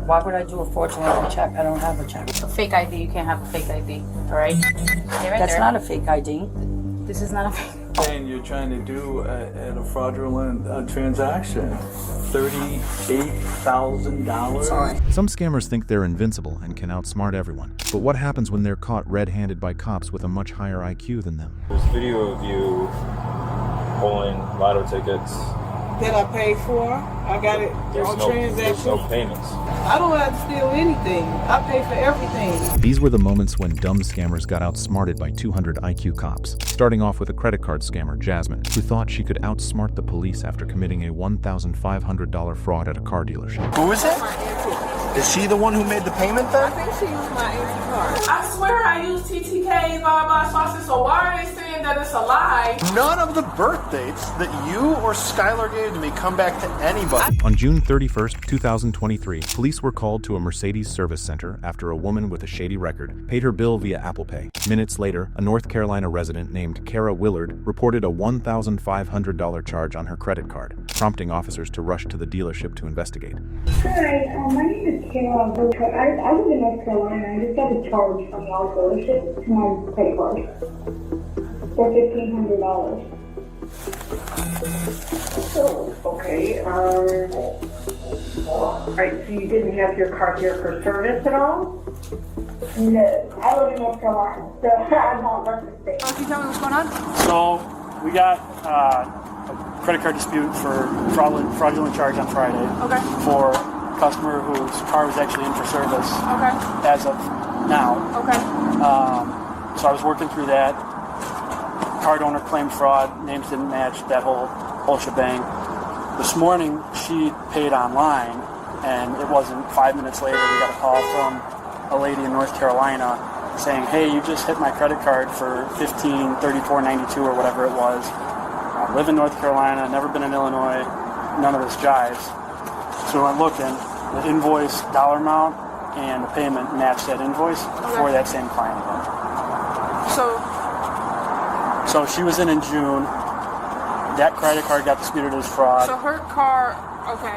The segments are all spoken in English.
Why would I do a fraudulent check? I don't have a check. A fake ID, you can't have a fake ID, all right? That's not a fake ID. This is not a fake. And you're trying to do at a fraudulent transaction, $38,000. Sorry. Some scammers think they're invincible and can outsmart everyone. But what happens when they're caught red-handed by cops with a much higher IQ than them? There's video of you pulling lotto tickets. That I paid for. I got it on transaction. There's no payments. I don't have to steal anything. I pay for everything. These were the moments when dumb scammers got outsmarted by 200 IQ cops. Starting off with a credit card scammer, Jasmine, who thought she could outsmart the police after committing a $1,500 fraud at a car dealership. Who is it? Is she the one who made the payment then? I think she used my empty card. I swear I use TTK, blah, blah, blah, so why are they saying that it's a lie? None of the birth dates that you or Skylar gave to me come back to anybody. On June 31st, 2023, police were called to a Mercedes service center after a woman with a shady record paid her bill via Apple Pay. Minutes later, a North Carolina resident named Kara Willard reported a $1,500 charge on her credit card, prompting officers to rush to the dealership to investigate. Hi, my name is Kara. I live in North Carolina. I just got a charge from y'all dealership to my credit card for $1,500. Okay, alright, so you didn't have your car here for service at all? No, I live in North Carolina, so I'm not representing. Can you tell me what's going on? So we got a credit card dispute for fraudulent charge on Friday. Okay. For a customer whose car was actually in for service. Okay. As of now. Okay. So I was working through that. Card owner claimed fraud, names didn't match, that whole shebang. This morning she paid online, and it wasn't 5 minutes later we got a call from a lady in North Carolina saying, hey, you just hit my credit card for $1534.92 or whatever it was. I live in North Carolina, never been in Illinois, none of this jives. So we went looking, the invoice dollar amount and the payment matched that invoice for that same client again. So she was in June. That credit card got disputed as fraud. So her car, okay.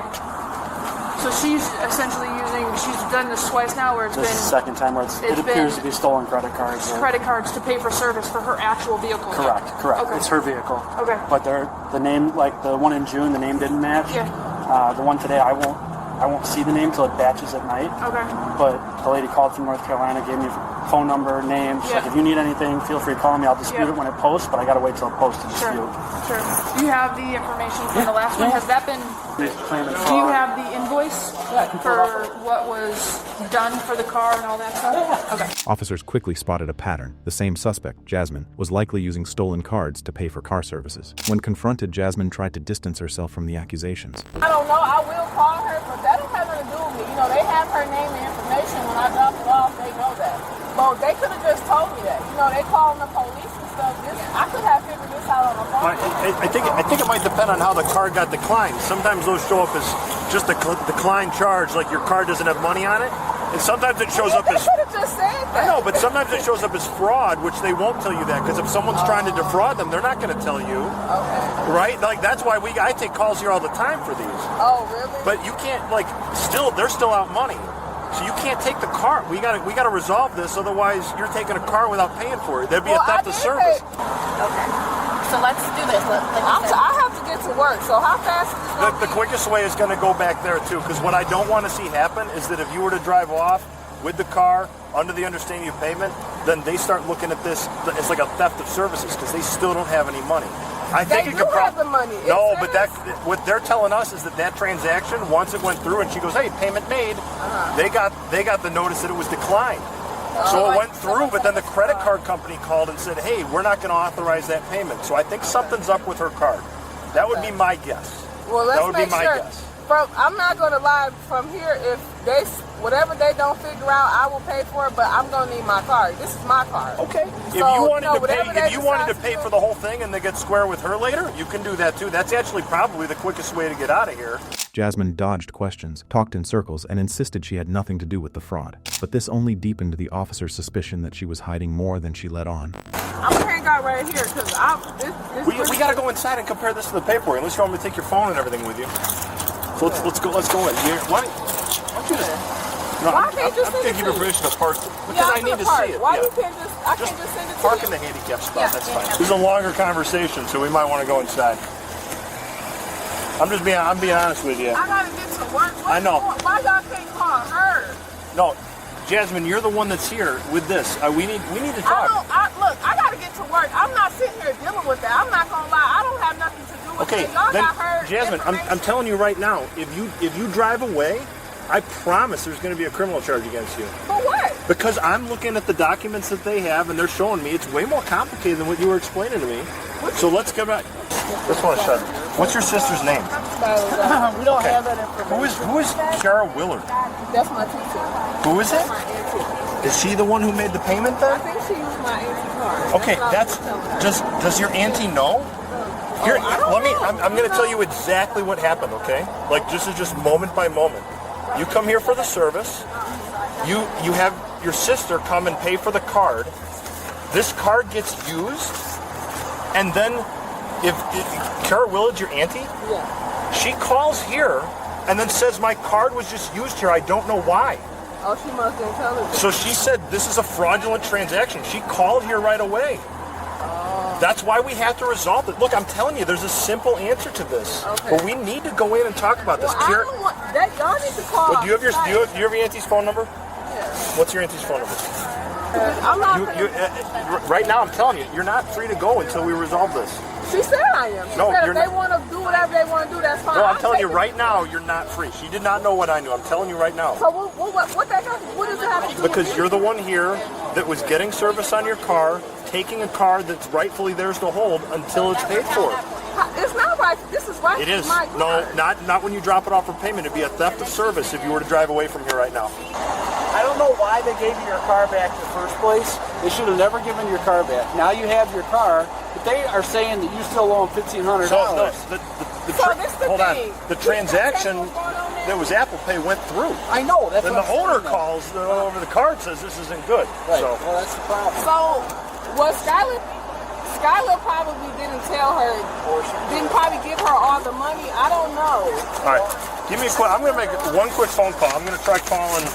So she's essentially she's done this twice now where it's this been... This is the second time where it appears to be stolen credit cards. Credit cards to pay for service for her actual vehicle. Correct. Okay. It's her vehicle. Okay. But the name, like the one in June, the name didn't match. Yeah. The one today, I won't see the name till it batches at night. Okay. But the lady called from North Carolina, gave me phone number, name. She's like, if you need anything, feel free to call me. I'll dispute it when it posts, but I gotta wait till it posts to dispute. Sure. Do you have the information from the last one? Has that been... Do you have the invoice for what was done for the car and all that stuff? Okay. Officers quickly spotted a pattern. The same suspect, Jasmine, was likely using stolen cards to pay for car services. When confronted, Jasmine tried to distance herself from the accusations. I don't know. I will call her, but that don't have nothing to do with me. You know, they have her name and information. When I drop it off, they know that. Well, they could have just told me that. You know, they calling the police and stuff. I could have figured this out on the phone. I think it might depend on how the card got declined. Sometimes those show up as just a declined charge, like your card doesn't have money on it. And sometimes it shows up as... They could have just said that. I know, but sometimes it shows up as fraud, which they won't tell you that. Because if someone's trying to defraud them, they're not going to tell you. Okay. Right? Like, that's why I take calls here all the time for these. Oh, really? But you can't, they're still out money. So you can't take the car. We gotta resolve this, otherwise you're taking a car without paying for it. That'd be a theft of service. Okay. So let's do this. I have to get to work, so how fast is this going to The quickest way is going to go back there, too, because what I don't want to see happen is that if you were to drive off with the car under the understanding of payment, then they start looking at this as like a theft of services because they still don't have any money. I think it could have the money. No, but what they're telling us is that transaction, once it went through and she goes, hey, payment made, they got the notice that it was declined. So it went through, but then the credit card company called and said, hey, we're not going to authorize that payment. So I think something's up with her card. That would be my guess. Well, let's that would make be my sure. guess. I'm not going to lie from here. If whatever they don't figure out, I will pay for it, but I'm going to need my card. This is my card. Okay. If So, you wanted to pay for the whole thing and then get square with her later, you can do that too. That's actually probably the quickest way to get out of here. Jasmine dodged questions, talked in circles, and insisted she had nothing to do with the fraud. But this only deepened the officer's suspicion that she was hiding more than she let on. I'm going to hang out right here because we got to go inside and compare this to the paperwork. Unless you want me to take your phone and everything with you. So let's go in here. Why don't you just Why can't you send I'm it gonna give you to me? permission to park because Yeah, I need to see it. Why Yeah. you can't just? I can't just send it to Park you. in the handicap spot. Yeah. That's fine. This is a longer conversation, so we might want to go inside. I'm being honest with you. I gotta get to work. I know. Why y'all can't call her? No, Jasmine, you're the one that's here with this. We need to talk. Look, I gotta get to work. I'm not sitting here dealing with that. I'm not gonna lie. I don't have nothing to do with Okay, it. Y'all then, got her Jasmine, I'm telling you right now, if you drive away, I promise there's going to be a criminal charge against you. For what? Because I'm looking at the documents that they have, and they're showing me it's way more complicated than what you were explaining to me. So let's go back. This one, shut. What's your sister's name? We don't have that information. Who is Kara Willard? That's my teacher. Who is it? My auntie. Is she the one who made the payment then? I think she used my auntie card. Okay, does your auntie know? Here, I'm going to tell you exactly what happened, okay? Like, this is just moment by moment. You come here for the service. You have your sister come and pay for the card. This card gets used, and then if Kara Willard's your auntie, Yeah. she calls here and then says my card was just used here. I don't know why. Oh, she must have told her. So she said this is a fraudulent transaction. She called here right away. That's why we have to resolve it. Look, I'm telling you, there's a simple answer to this. Okay. But we need to go in and talk about this. Well, I don't want that. Y'all need to call. Well, do you have your auntie's phone number? Yeah. What's your auntie's phone number? I'm not. Right now, I'm telling you, you're not free to go until we resolve this. She said I am. She No, said you're if they not. want to do whatever they want to do, that's fine. No, I'm I'll telling you take it. right now, you're not free. She did not know what I knew. I'm telling you right now. So what that got? What does it have to do? Because with you're the one here that was getting service on your car, taking a car that's rightfully theirs to hold until it's paid for. It's not right. This is right. It is. My No, car. not when you drop it off for payment. It'd be a theft of service if you were to drive away from here right now. I don't know why they gave you your car back in the first place. They should have never given your car back. Now you have your car, but they are saying that you still owe them $1,500. Hold on. The transaction that was Apple Pay went through. I know. That's Then what the I'm owner saying, calls over the card, says this isn't good. Right. So Well, that's the problem. So was Skylar probably didn't tell her, didn't probably give her all the money. I don't know. all right, give me a quick. I'm going to make one quick phone call. I'm going to try calling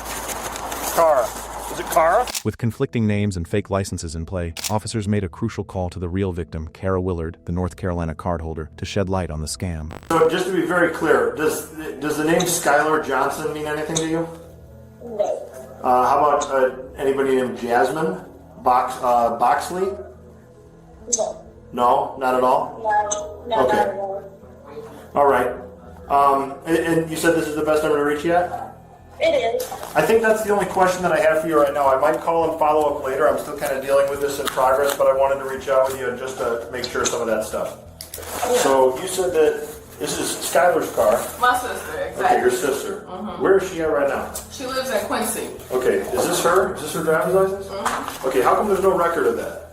Kara. Is it Kara? With conflicting names and fake licenses in play, officers made a crucial call to the real victim, Kara Willard, the North Carolina cardholder, to shed light on the scam. So just to be very clear, does the name Skylar Johnson mean anything to you? No. How about anybody named Jasmine Boxley? No. No, not at all. No. Okay. Not at all. All right. And you said this is the best number to reach yet? It is. I think that's the only question that I have for you right now. I might call and follow up later. I'm still kind of dealing with this in progress, but I wanted to reach out with you just to make sure some of that stuff. So you said that this is Skylar's car. My sister, exactly. Okay, your sister. Where is she at right now? She lives in Quincy. Okay, is this her? Is this her driver's license? Okay, how come there's no record of that?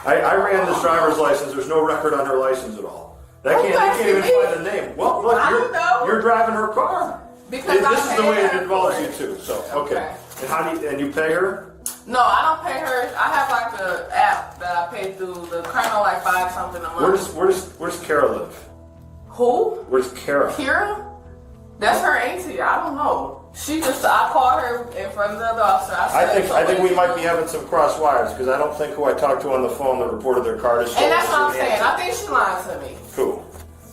I ran this driver's license. There's no record on her license at all. They can't even find the name. Well, look, you're driving her car. Because this is the way it her involves for you it. too. So okay. And you pay her? No, I don't pay her. I have like an app that I pay through the Colonel, like $5 something a month. Where does Kara live? Who? Where's Kara? Kira? That's her auntie. I don't know. I called her in front of the other officer. I think we might be having some cross wires because I don't think who I talked to on the phone that reported their card is. And that's what I'm saying. I think she lied to me. Who?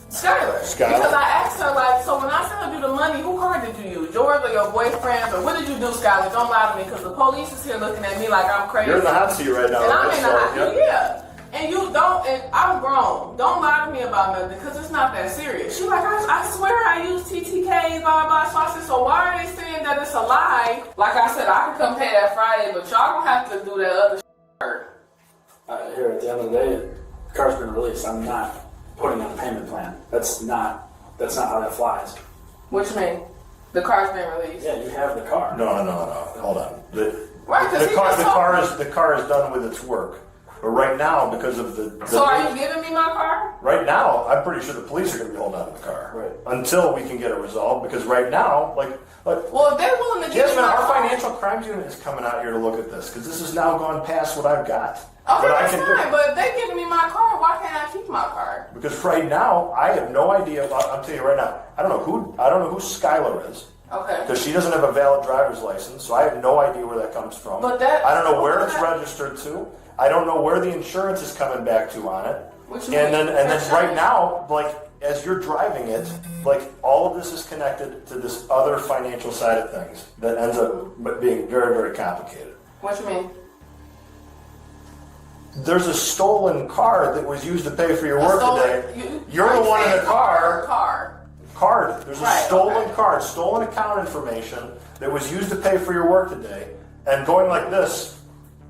Skylar. Because I asked her, like, so when I sent you the money, who card did you use? Yours or your boyfriend's? Or what did you do, Skylar? Don't lie to me because the police is here looking at me like I'm crazy. You're in the hot seat right now. And I'm right? in the hot seat, Yep. yeah. And you don't, and I'm grown. Don't lie to me about nothing because it's not that serious. She's like, I swear I used TTK, blah, blah, blah. So I said, so why are they saying that it's a lie? Like I said, I can come pay that Friday, but y'all gonna have to do that other shit. Here, at the end of the day, the car's been released. I'm not putting on a payment plan. That's not how that flies. What you mean? The car's been released? Yeah, you have the car. No. Hold on. Right, The car is done with its work. But right now, because of the So are you giving me my car? Right now, I'm pretty sure the police are going to be holding on to the car. Right. Until we can get it resolved. Because right now, well, if they're willing to give me Jasmine, my our car. financial crimes unit is coming out here to look at this. Because this has now gone past what I've got. Okay, what I that's can fine. do. But if they're giving me my car, why can't I keep my car? Because right now, I have no idea. I'm telling you right now, I don't know who Skylar is. Okay. Because she doesn't have a valid driver's license, so I have no idea where that comes from. But that, I don't know where it's registered to. I don't know where the insurance is coming back to on it. And then right now, like, as you're driving it, like, all of this is connected to this other financial side of things that ends up being very, very complicated. What you mean? There's a stolen card that was used to pay for your work today. You're the one in the car. Card. There's a stolen card, stolen account information that was used to pay for your work today. And going like this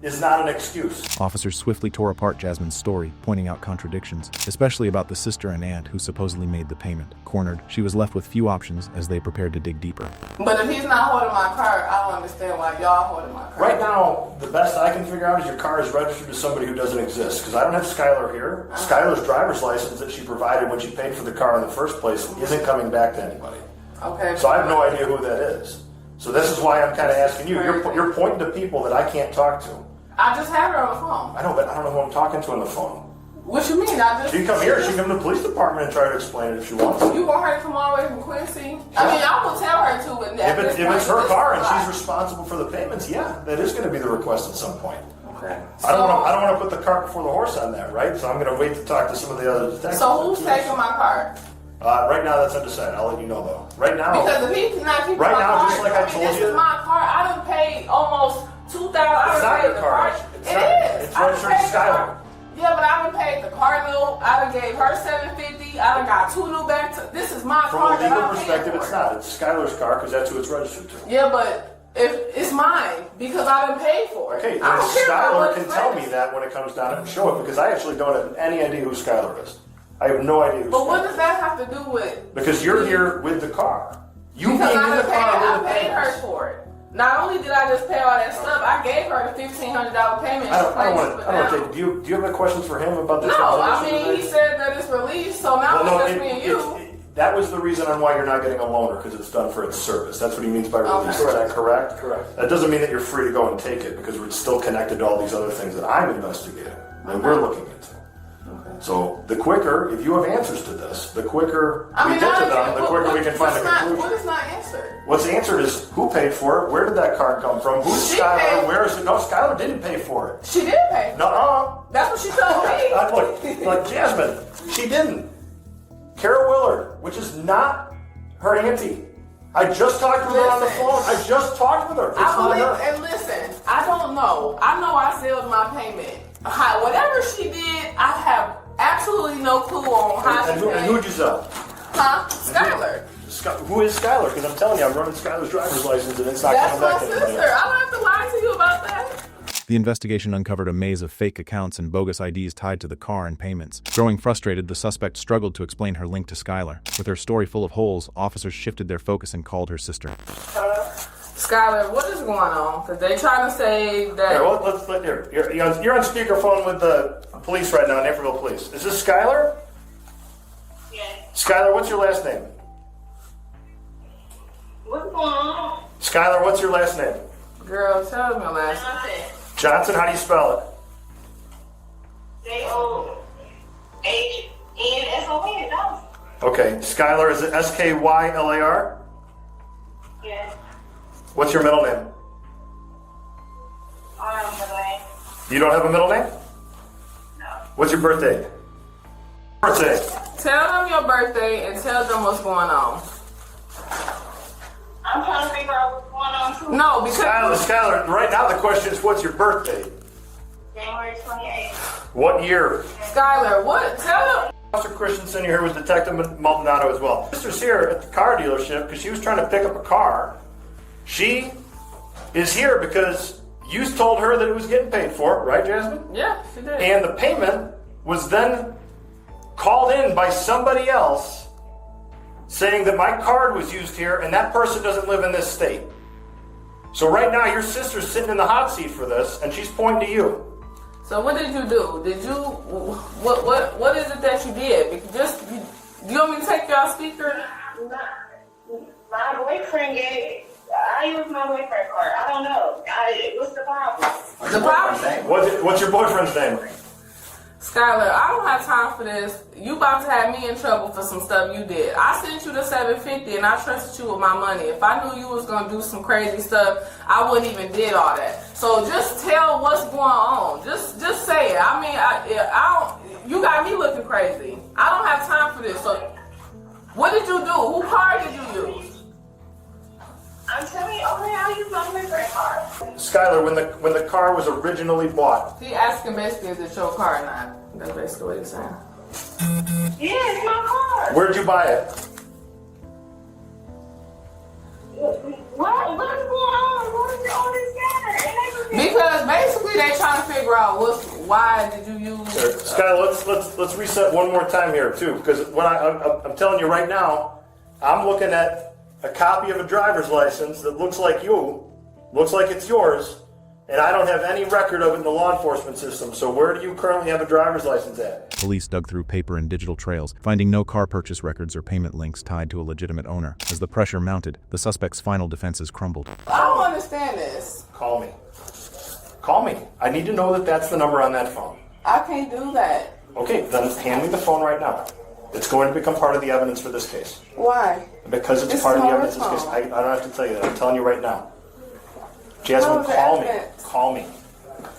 is not an excuse. Officers swiftly tore apart Jasmine's story, pointing out contradictions, especially about the sister and aunt who supposedly made the payment. Cornered, she was left with few options as they prepared to dig deeper. But if he's not holding my car, I don't understand why y'all holding my car. Right now, the best I can figure out is your car is registered to somebody who doesn't exist. Because I don't have Skylar here. Skylar's driver's license that she provided when she paid for the car in the first place isn't coming back to anybody. Okay. So I have no idea who that is. So this is why I'm kind of asking you. You're pointing to people that I can't talk to. I just have her on the phone. I know, but I don't know who I'm talking to on the phone. What you mean? She can come here. She can come to the police department and try to explain it if she wants to. You want her to come all the way from Quincy? I mean, I will tell her to. But if it's her car and she's responsible for the payments, yeah, that is going to be the request at some point. Okay. I don't want to put the cart before the horse on that, right? So I'm going to wait to talk to some of the other detectives. So who's taking my car? Right now, that's undecided. I'll let you know though. Right now, because if he cannot keep right my now, car, just like I told this you, is my car. I done paid almost $2,000. It's not your car. It is. It's registered to Skylar. Yeah, but I done paid the car note. I done gave her $750. I done got 2 new bags. This is my car. From a legal perspective, it's not. It's Skylar's car because that's who it's registered to. Yeah, but if it's mine because I done paid for it. Okay, then Skylar can tell me that when it comes down and show it because I actually don't have any idea who Skylar is. I have no idea who But Skylar what does that have to do with? Because you're here with the car. You because came in the car with the I paid her for it. Not only did I just pay all that stuff, I gave her the $1,500 payment. I don't want to. Do you have any questions for him about this? No, I mean, he said that it's released, so now it's just me and you. That was the reason on why you're not getting a loaner, because it's done for its service. That's what he means by release. Okay. Is that correct? Correct. That doesn't mean that you're free to go and take it, because we're still connected to all these other things that I'm investigating, and we're looking into. So the quicker, if you have answers to this, the quicker we get to them, the quicker we can find a conclusion. What is not answered? What's answered is who paid for it, where did that card come from, who's Skylar, where is it? No, Skylar didn't pay for it. She did pay. Nuh-uh. That's what she told me. Look, Jasmine, she didn't. Kara Willard, which is not her auntie. I just talked with her on the phone. I just talked with her. It's I believe, not her. and listen, I don't know. I know I sealed my payment. Whatever she did, I have absolutely no clue on how she paid. And who'd you sell? Huh? Skylar. Who is Skylar? Because I'm telling you, I'm running Skylar's driver's license and it's not coming back to That's my sister. I don't have to lie to you about that. The investigation uncovered a maze of fake accounts and bogus IDs tied to the car and payments. Growing frustrated, the suspect struggled to explain her link to Skylar. With her story full of holes, officers shifted their focus and called her sister. Skylar, what is going on? Because they trying to say that... Here, you're on speakerphone with the police right now, Naperville Police. Is this Skylar? Yes. Skylar, what's your last name? What's going on? Skylar, what's your last name? Girl, tell them your last name. Johnson, how do you spell it? Johonson. Johnson. Okay, Skylar, is it Skylar? Yes. What's your middle name? I don't have a name. You don't have a middle name? No. What's your birthday? Tell them your birthday and tell them what's going on. I'm trying to figure out what's going on too. No, because... Skylar, right now the question is, what's your birthday? January 28th. What year? Skylar, what? Tell them... Officer Christensen here with Detective Maldonado as well. Sister's here at the car dealership because she was trying to pick up a car. She is here because you told her that it was getting paid for, right, Jasmine? Yeah, she did. And the payment was then called in by somebody else saying that my card was used here and that person doesn't live in this state. So right now your sister's sitting in the hot seat for this and she's pointing to you. So what did you do? What is it that you did? You want me to take y'all speaker? My boyfriend I use my boyfriend card. I don't know. What's the problem? The problem? What's your boyfriend's name? Skylar, I don't have time for this. You about to have me in trouble for some stuff you did. I sent you the $750 and I trusted you with my money. If I knew you was gonna do some crazy stuff, I wouldn't even did all that. So just tell what's going on. Just say it. I mean, I don't. You got me looking crazy. I don't have time for this. So what did you do? Who car did you use? I'm telling you, only I use my credit card. Skylar, when the car was originally bought. He asking basically, is it your car or not? That's basically what he's saying. Yeah, it's my car. Where'd you buy it? What's going on? What is all this matter? Because basically they trying to figure out why did you use. Skylar, let's reset one more time here too, because when I'm telling you right now, I'm looking at a copy of a driver's license that looks like it's yours, and I don't have any record of it in the law enforcement system. So where do you currently have a driver's license at? Police dug through paper and digital trails, finding no car purchase records or payment links tied to a legitimate owner. As the pressure mounted, the suspect's final defenses crumbled. I don't understand this. Call me. I need to know that that's the number on that phone. I can't do that. Okay, then hand me the phone right now. It's going to become part of the evidence for this case. Why? Because it's part of the evidence for this case. I don't have to tell you that. I'm telling you right now. Jasmine, call me.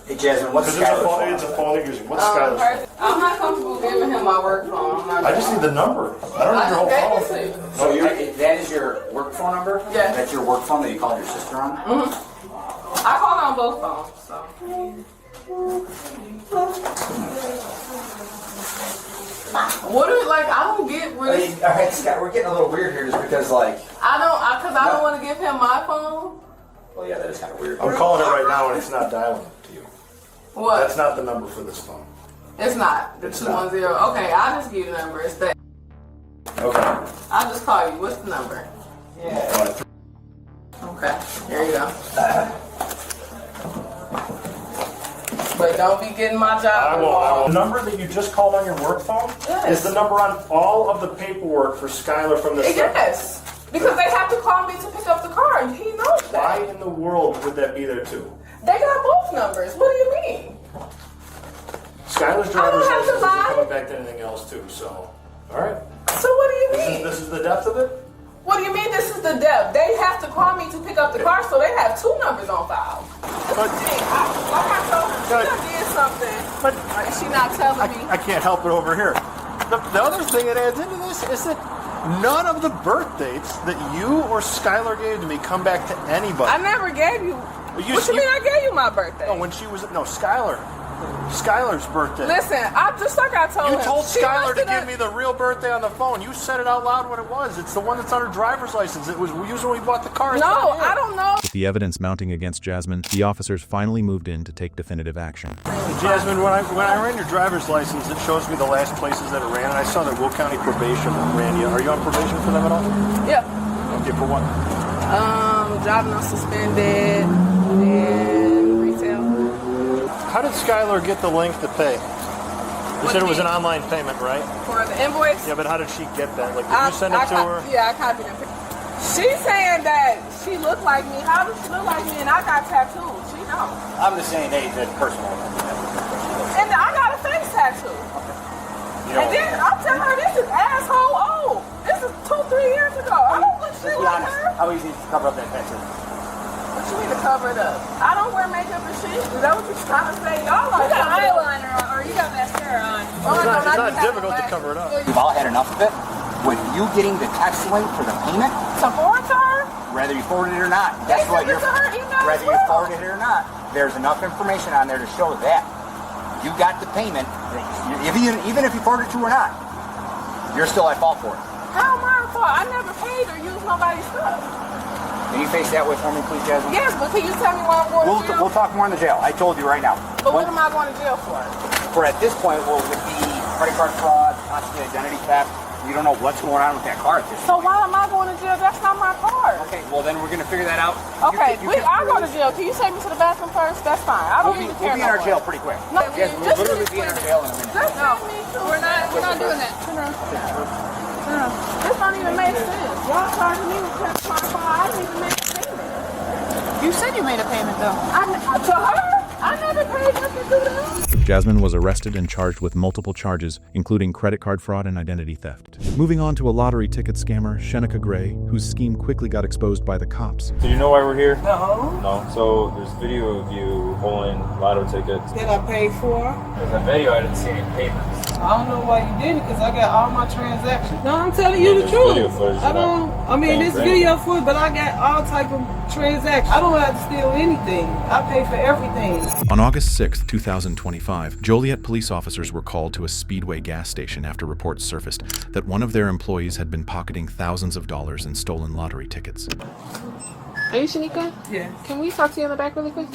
Hey, Jasmine, what's Skylar's phone? It's a phone that you're using. What's Skylar's phone? I'm not comfortable giving him my work phone. I just need the number. I don't need your whole phone. So that is your work phone number? Yeah. That's your work phone that you called your sister on? Mm-hmm. I called on both phones, so. What is, like, I don't get really. All right, Scott, we're getting a little weird here just because, like. I don't want to give him my phone. Well, yeah, that is kind of weird. I'm calling it right now and it's not dialing to you. What? That's not the number for this phone. It's not. The 210. Okay, I'll just give you the number. It's that. Okay. I'll just call you. What's the number? Yeah. Okay, here you go. But don't be getting my job. I won't. The number that you just called on your work phone is the number on all of the paperwork for Skylar from this. Yes, because they have to call me to pick up the car, and he knows that. Why in the world would that be there too? They got both numbers. What do you mean? Skylar's driver's license isn't coming back to anything else too, so. Alright. So what do you mean? This is the depth of it? What do you mean this is the depth? They have to call me to pick up the car, so they have two numbers on file. Like I told her, she done did something, but she not telling me. I can't help it over here. The other thing that adds into this is that none of the birth dates that you or Skylar gave to me come back to anybody. I never gave you. What you mean I gave you my birthday? No, when she was Skylar's birthday. Listen, just like I told him. You told Skylar to give me the real birthday on the phone. You said it out loud what it was. It's the one that's on her driver's license. It was used when we bought the car. No, I don't know. With the evidence mounting against Jasmine, the officers finally moved in to take definitive action. Jasmine, when I ran your driver's license, it shows me the last places that it ran, and I saw that Will County Probation ran you. Are you on probation for them at all? Yeah. Okay, for what? Driving unsuspended and retail. How did Skylar get the link to pay? You said it was an online payment, right? For the invoice? Yeah, but how did she get that? Like, did you send it to her? Yeah, I copied it. She's saying that she looked like me. How does she look like me? And I got tattoos. She knows. I'm just saying, hey, that's personal. And I got a face tattoo. And then I'm telling her this is asshole old. This is 2-3 years ago. I don't look shit like her. How easy is it to cover up that tattoo? What you mean to cover it up? I don't wear makeup and shit. Is that what you're trying to say? Y'all You got eyeliner on, or you got mascara on. It's not difficult to cover it up. We've all had enough of it. With you getting the text link for the payment, to forward to her? whether you forwarded it or not, guess what? Whether you forwarded it or not, there's enough information on there to show that you got the payment. Even if you forwarded it to or not, you're still at fault for it. How am I at fault? I never paid or used nobody's stuff. Can you face that way for me, please, Jasmine? Yes, but can you tell me why I'm going to jail? We'll talk more in the jail. I told you right now. But what am I going to jail for? For at this point, well, it would be credit card fraud, possibly identity theft. You don't know what's going on with that car at this So why am I going to jail? That's not my car. Okay, well then we're going to figure that out. Okay, I'll go to jail. Can you take me to the bathroom first? That's fine. I don't even care. We'll be in our jail pretty quick. No, yes, we'll literally be in our jail in a minute. No, we're not doing that. This don't even make sense. Y'all charging me with my car. I didn't even make a payment. You said you made a payment though. To her? I never paid nothing to them. Jasmine was arrested and charged with multiple charges, including credit card fraud and identity theft. Moving on to a lottery ticket scammer, Shenika Gray, whose scheme quickly got exposed by the cops. So you know why we're here? No. No. So there's video of you pulling lotto tickets. That I paid for? There's a video, I didn't see any payments. I don't know why you did it because I got all my transactions. No, I'm telling you the truth. Video footage, This video footage, but I got all type of transactions. I don't have to steal anything. I pay for everything. On August 6th, 2025, Joliet police officers were called to a Speedway gas station after reports surfaced that one of their employees had been pocketing thousands of dollars in stolen lottery tickets. Are you Shanika? Yeah. Can we talk to you in the back really quick?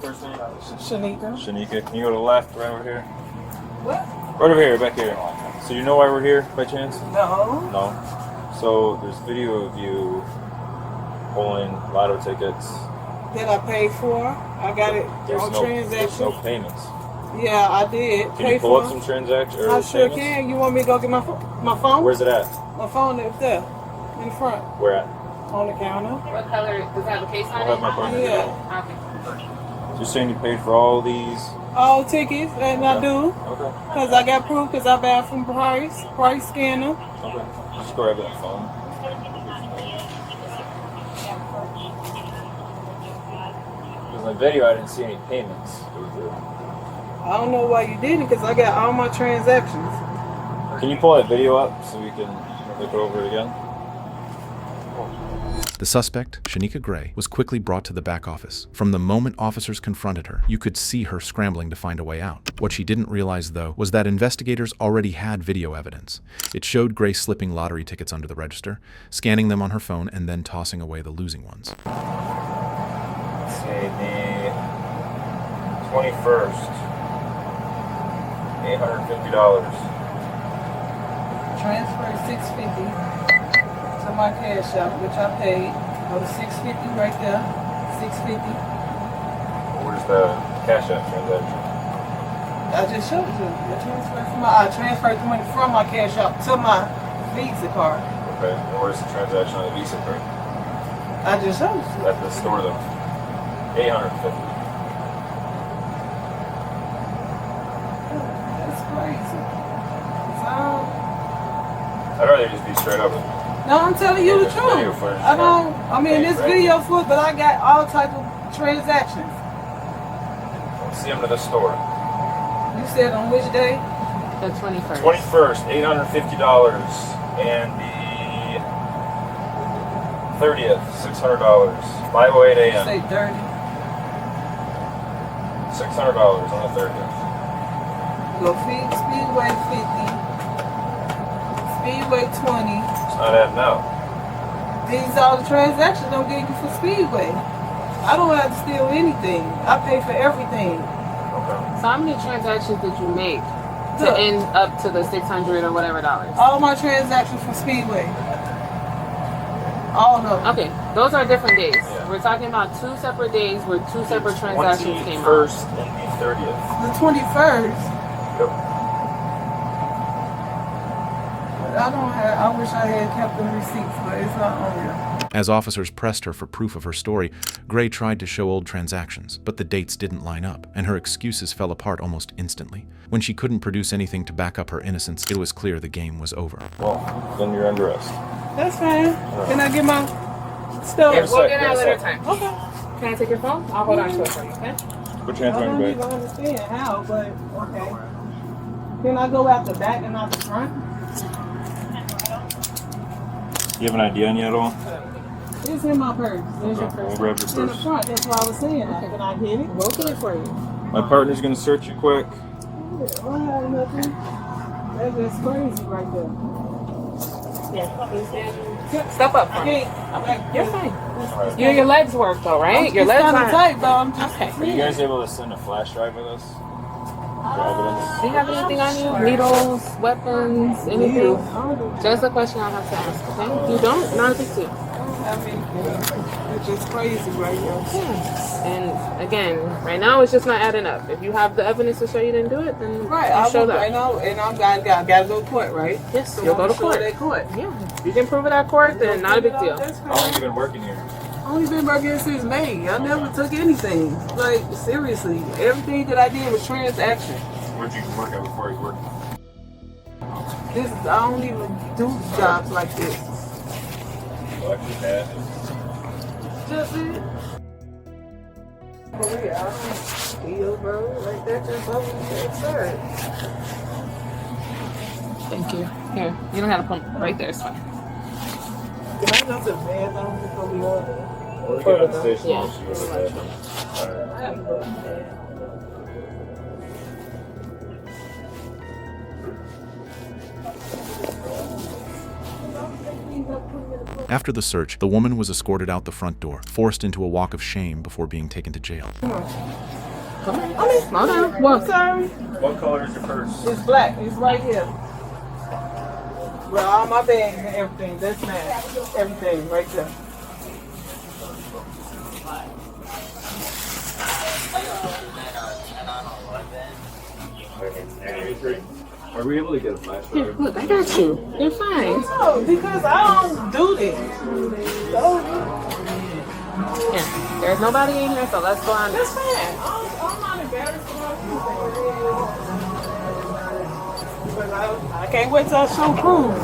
Shanika. Shanika, can you go to the left, right over here? What? Right over here, back here. So you know why we're here, by chance? No. No. So there's video of you pulling lotto tickets. That I paid for. I got it on transactions. There's no payments. Yeah, I did. Can you pull up some transactions? I sure can. You want me to go get my phone? Where's it at? My phone is there, in front. Where at? On the counter. What color? Does that have a case on I'll it? have my partner. Yeah. Okay. You're saying you paid for all these? All tickets, and I do. Okay. Because I got proof, because I buy from Price Scanner. Okay. Just grab that phone. In the video, I didn't see any payments. I don't know why you did it, because I got all my transactions. Can you pull that video up so we can look over it again? The suspect, Shanika Gray, was quickly brought to the back office. From the moment officers confronted her, you could see her scrambling to find a way out. What she didn't realize, though, was that investigators already had video evidence. It showed Gray slipping lottery tickets under the register, scanning them on her phone, and then tossing away the losing ones. Let's see, the 21st, $850. Transfer $650 to my cash out, which I paid. Go to $650 right there. $650. Where's the cash app transaction? I just showed it to you. I transferred the money from my cash out to my Visa card. Okay, and where's the transaction on the Visa card? I just showed it. At the store, though. $850. That's crazy. I'd rather just be straight up. No, I'm telling you the truth. Video footage, This video footage, but I got all type of transactions. See them to the store. You said on which day? The 21st. 21st, $850, and the 30th, $600. 5:08 a.m. Say 30. $600 on the 30th. Go Speedway 50. Speedway 20. It's not adding up. These are the transactions I'm getting for Speedway. I don't have to steal anything. I pay for everything. Okay. So how many transactions did you make to end up to the $600 or whatever dollars? All my transactions for Speedway. All of them. Okay, those are different days. Yeah. We're talking about two separate days where two separate transactions came out. The 21st and the 30th. The 21st. Yep. I wish I had kept the receipts, but it's not on there. As officers pressed her for proof of her story, Gray tried to show old transactions, but the dates didn't line up, and her excuses fell apart almost instantly. When she couldn't produce anything to back up her innocence, it was clear the game was over. Well, then you're under arrest. That's fine. Can I get my stuff? Yeah, we'll get out later time. Okay. Can I take your phone? I'll hold on to it for you, okay? Put your hands on your I don't even understand how, but okay. Can I go out the back and not the front? You have an ID on you at all? It's in my purse. There's your purse. We'll grab your It's in the purse. front. That's what I was saying. Can I get it? We'll get it for you. My partner's gonna search you quick. I don't have nothing. That's just crazy right there. Yeah. Step up for me. Okay. You're fine. Your legs work though, right? Your legs kind of aren't tight, but I'm just okay. Are you guys able to send a flash drive with us? For evidence? Do you have anything on you? Needles, weapons, anything? Just a question I have to ask, okay? You don't? Not a big deal. It's just crazy right here. Yeah. And again, right now it's just not adding up. If you have the evidence to show you didn't do it, then I'll show that. right now, and I got to go to court, right? Yes, So you'll go to show court. that court. Yeah. If you can prove it at court, then not a big deal. How long have you been working here? only been working since May. I never took anything. Like, seriously. Everything that I did was transaction. Where'd you work at before you worked? I don't even do jobs like this. Electric hat. Just it. For real, I don't steal, bro. Like, that just absurd. Thank you. Here, you don't have to put right there. It's fine. Can I go to the bathroom before we order? Or get on the station. Yeah. After the search, the woman was escorted out the front door, forced into a walk of shame before being taken to jail. Come on. Slow down. What? Sorry. What color is your purse? It's black. It's right here. Well, all my bags and everything. That's mine. Everything right there. Are we able to get a flashlight? Here, look, I got you. You're fine. No, because I don't do this. Yeah, there's nobody in here, so let's go on. That's fine. I'm not embarrassed about anything. But I can't wait till I show proof.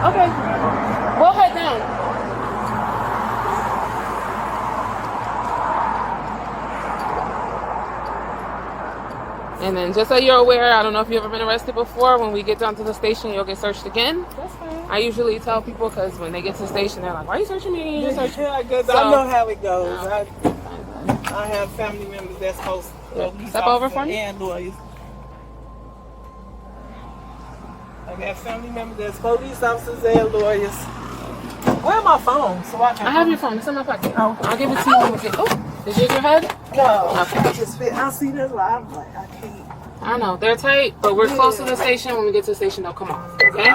Okay, we'll head down. And then just so you're aware, I don't know if you've ever been arrested before, when we get down to the station, you'll get searched again. That's fine. I usually tell people because when they get to the station, they're like, why are you searching me? You're searching me. Yeah, because I know how it goes. I have family members that's supposed to Step over for me. and lawyers. I got family members that's police officers and lawyers. Where's my phone? So I have your phone. It's in my pocket. Oh. I'll give it to you when we get. Oh, did you hit your head? No. Okay. I just fit. I see this live. I'm like, I can't. I know they're tight, but we're close to the station. When we get to the station, they'll come off. Okay.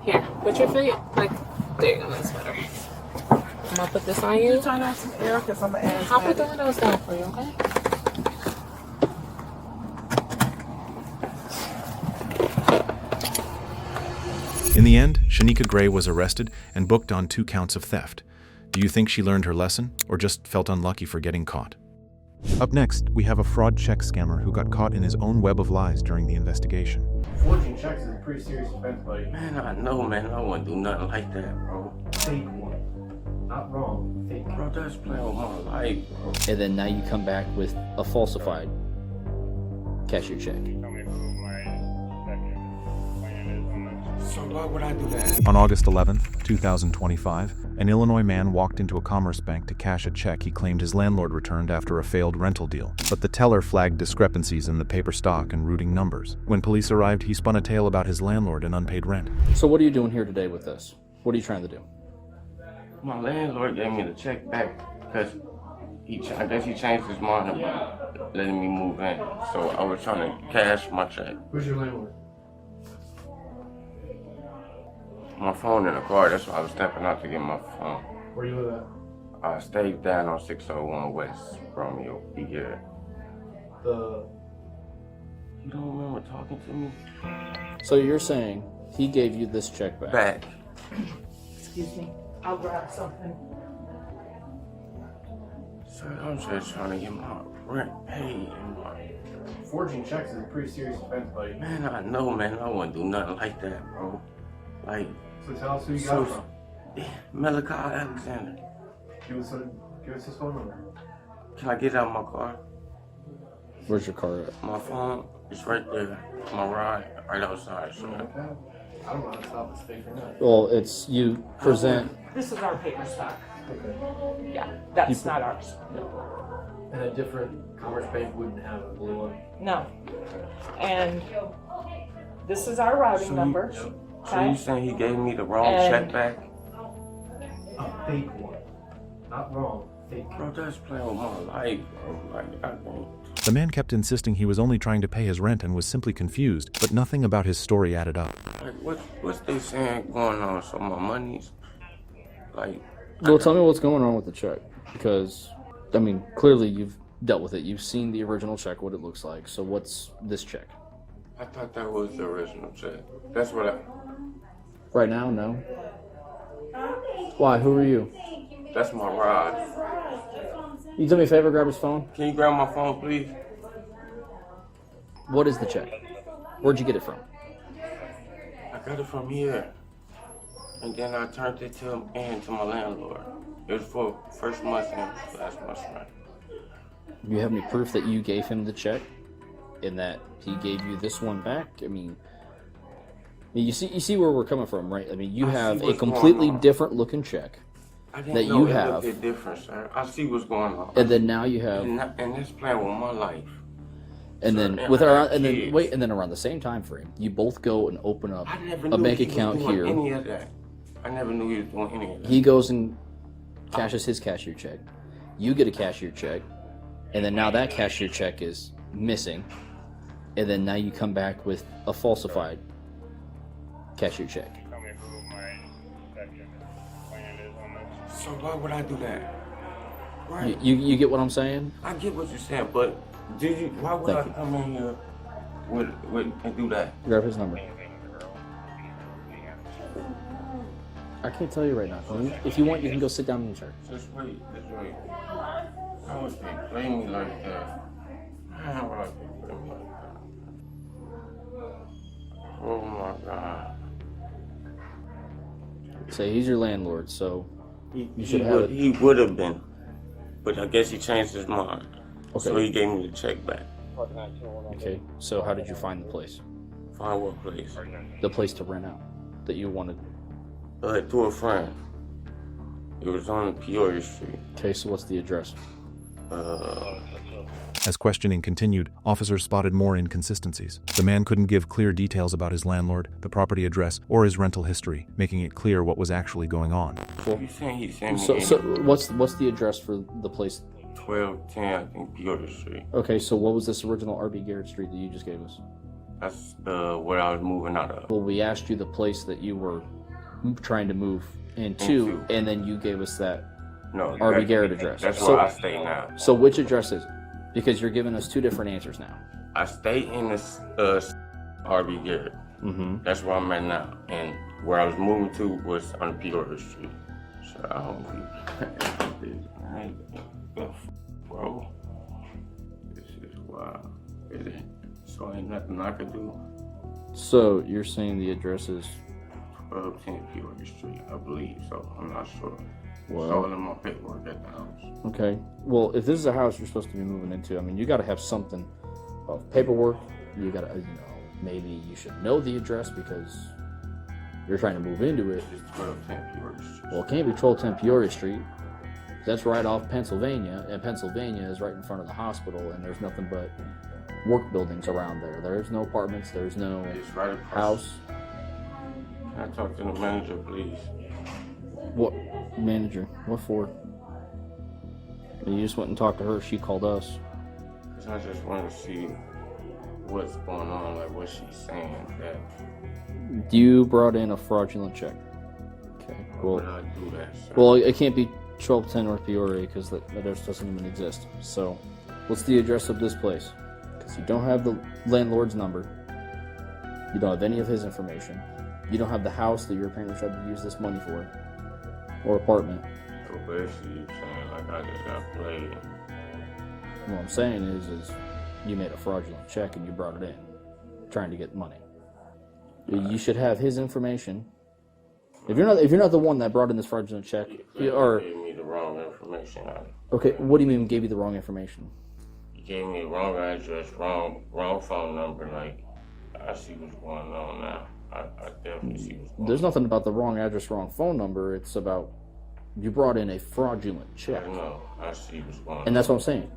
Here, put your feet like there. You go. That's better. I'm gonna put this on you. Turn on some air because I'm gonna ask. I'll put the windows down for you. Okay. In the end, Shanika Gray was arrested and booked on 2 counts of theft. Do you think she learned her lesson, or just felt unlucky for getting caught? Up next, we have a fraud check scammer who got caught in his own web of lies during the investigation. Forging checks is a pretty serious offense, buddy. Man, I know, man. I wouldn't do nothing like that, bro. Fake one. Not wrong. Fake. Bro, that's playing with my life, bro. And then now you come back with a falsified cashier check. So why would I do that? On August 11th, 2025, an Illinois man walked into a Commerce Bank to cash a check he claimed his landlord returned after a failed rental deal. But the teller flagged discrepancies in the paper stock and routing numbers. When police arrived, he spun a tale about his landlord and unpaid rent. So what are you doing here today with this? What are you trying to do? My landlord gave me the check back because I guess he changed his mind about letting me move in. So I was trying to cash my check. Who's your landlord? My phone in the car, that's why I was stepping out to get my phone. Where you live at? I stayed down on 601 West Romeo. Be here. You don't remember talking to me? So you're saying he gave you this check back? Excuse me. I'll grab something. Sir, I'm just trying to get my rent paid. Forging checks is a pretty serious offense, buddy. Man, I know, man. I wouldn't do nothing like that, bro. Like. So tell us who you got it from. Malachi Alexander. Give us his phone number. Can I get out of my car? Where's your car at? My phone is right there. My ride, right outside. So. I don't know how to stop this fake or not. Well, it's you present. This is our paper stock. Okay. Yeah, that's not ours. And a different Commerce Bank wouldn't have a blue one? No. And this is our routing number. So you saying he gave me the wrong check back? A fake one. Not wrong. Fake. Bro, that's playing with my life, bro. Like, I don't. The man kept insisting he was only trying to pay his rent and was simply confused, but nothing about his story added up. Like, what's they saying going on? So my money's, like... Well, tell me what's going on with the check. Because, I mean, clearly you've dealt with it. You've seen the original check, what it looks like. So what's this check? I thought that was the original check. That's what I... Right now, no. Why? Who are you? That's my rod. You do me a favor, grab his phone. Can you grab my phone, please? What is the check? Where'd you get it from? I got it from here. And then I turned it to my landlord. It was for first month's and last month's rent. Do you have any proof that you gave him the check and that he gave you this one back? I mean, you see where we're coming from, right? I mean, you have a completely different looking check that you have. It different, sir. I see what's going on. And then now you have, and that's playing with my life. and then and then around the same time frame, you both go and open up a bank account here. Any of that. I never knew he was doing any of that. He goes and cashes his cashier check. You get a cashier check, and then now that cashier check is missing, and then now you come back with a falsified cashier check. So why would I do that? Right. You get what I'm saying? I get what you're saying, but why would I come in here and do that? Grab his number. I can't tell you right now. If you want, you can go sit down in the chair. Just wait. How would they play me like that? How would they play me like that? Oh my God. Say he's your landlord, so you should have it. He would have been, but I guess he changed his mind. Okay. So he gave me the check back. Okay, so how did you find the place? Find what place? The place to rent out that you wanted. To a friend. It was on Peoria Street. Okay, so what's the address? As questioning continued, officers spotted more inconsistencies. The man couldn't give clear details about his landlord, the property address, or his rental history, making it clear what was actually going on. Cool. You saying he sent me So what's the address for the place? 1210, I think, Peoria Street. Okay, so what was this original RB Garrett Street that you just gave us? That's where I was moving out of. Well, we asked you the place that you were trying to move into. And then you gave us that RB Garrett address. That's where I stay now. So which address is it? Because you're giving us two different answers now. I stay in this RB Garrett. Mm-hmm. That's where I'm at now. And where I was moving to was on Peoria Street. So I don't bro, this is wild. Is it? So ain't nothing I could do. So you're saying the address is 1210 Peoria Street, I believe. So I'm not sure. Well, it's all in my paperwork at the house. Okay. Well, if this is a house you're supposed to be moving into, I mean, you got to have something of paperwork. You got to, maybe you should know the address because you're trying to move into it. It's 1210 Peoria Street. Well, it can't be 1210 Peoria Street. That's right off Pennsylvania, and Pennsylvania is right in front of the hospital, and there's nothing but work buildings around there. There's no apartments. There's no house. Can I talk to the manager, please? What manager? What for? You just went and talked to her. She called us. Cause I just want to see what's going on, like what she's saying. That you brought in a fraudulent check. Okay. Well, would I do that, sir? Well, it can't be 1210 North Peoria because that address doesn't even exist. So, what's the address of this place? Because you don't have the landlord's number. You don't have any of his information. You don't have the house that you're apparently trying to use this money for. Or apartment. So basically, you're saying like I just got played. What I'm saying is you made a fraudulent check and you brought it in, trying to get money. You should have his information. If you're not the one that brought in this fraudulent check, You gave me the wrong information. Okay, what do you mean gave you the wrong information? You gave me the wrong address, wrong phone number. Like I see what's going on now. I definitely see what's going on. There's nothing about the wrong address, wrong phone number. It's about you brought in a fraudulent check. I know. I see what's going on. And that's what I'm saying.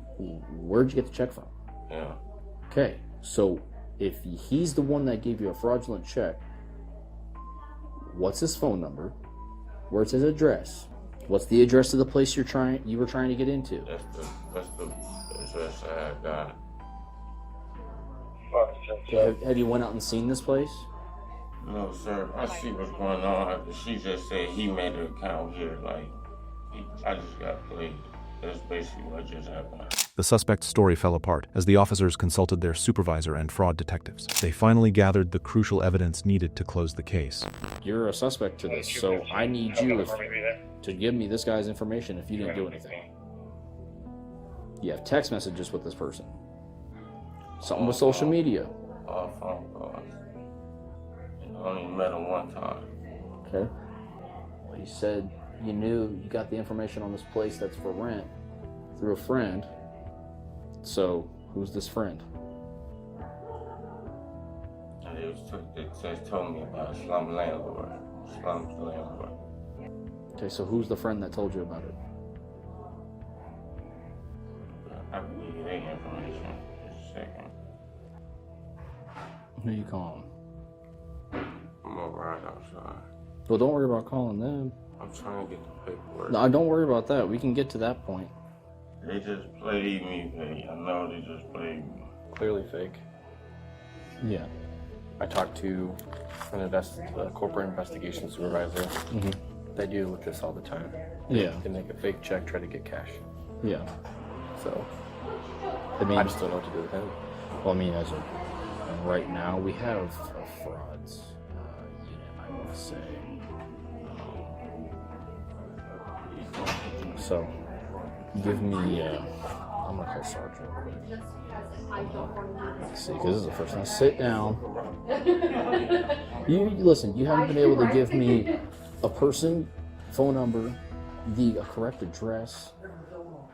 Where'd you get the check from? Yeah. Okay, so if he's the one that gave you a fraudulent check, what's his phone number? Where's his address? What's the address of the place you were trying to get into? That's the address I got. Have you went out and seen this place? No, sir. I see what's going on. She just said he made an account here. Like, I just got played. That's basically what just happened. The suspect's story fell apart as the officers consulted their supervisor and fraud detectives. They finally gathered the crucial evidence needed to close the case. You're a suspect to this, so I need you to give me this guy's information if you didn't do anything. You have text messages with this person. Something with social media. Phone calls. I only met him one time. Okay. Well, you said you knew you got the information on this place that's for rent through a friend. So, who's this friend? And it just told me about a slum landlord. Okay, so who's the friend that told you about it? I can give you that information in just a second. Who you calling? I'm over right outside. Well, don't worry about calling them. I'm trying to get the paperwork. No, don't worry about that. We can get to that point. They just played me, I know they just played me. Clearly fake. Yeah. I talked to a corporate investigation supervisor. Mm-hmm. They deal with this all the time. Yeah. They make a fake check, try to get cash. Yeah. So, I mean, I just don't know what to do with him. Well, I mean, right now we have a frauds unit, I want to say. So, give me, I'm going to call Sergeant real quick. Let's see, because this is the first time. Sit down. Listen, you haven't been able to give me a person, phone number, the correct address,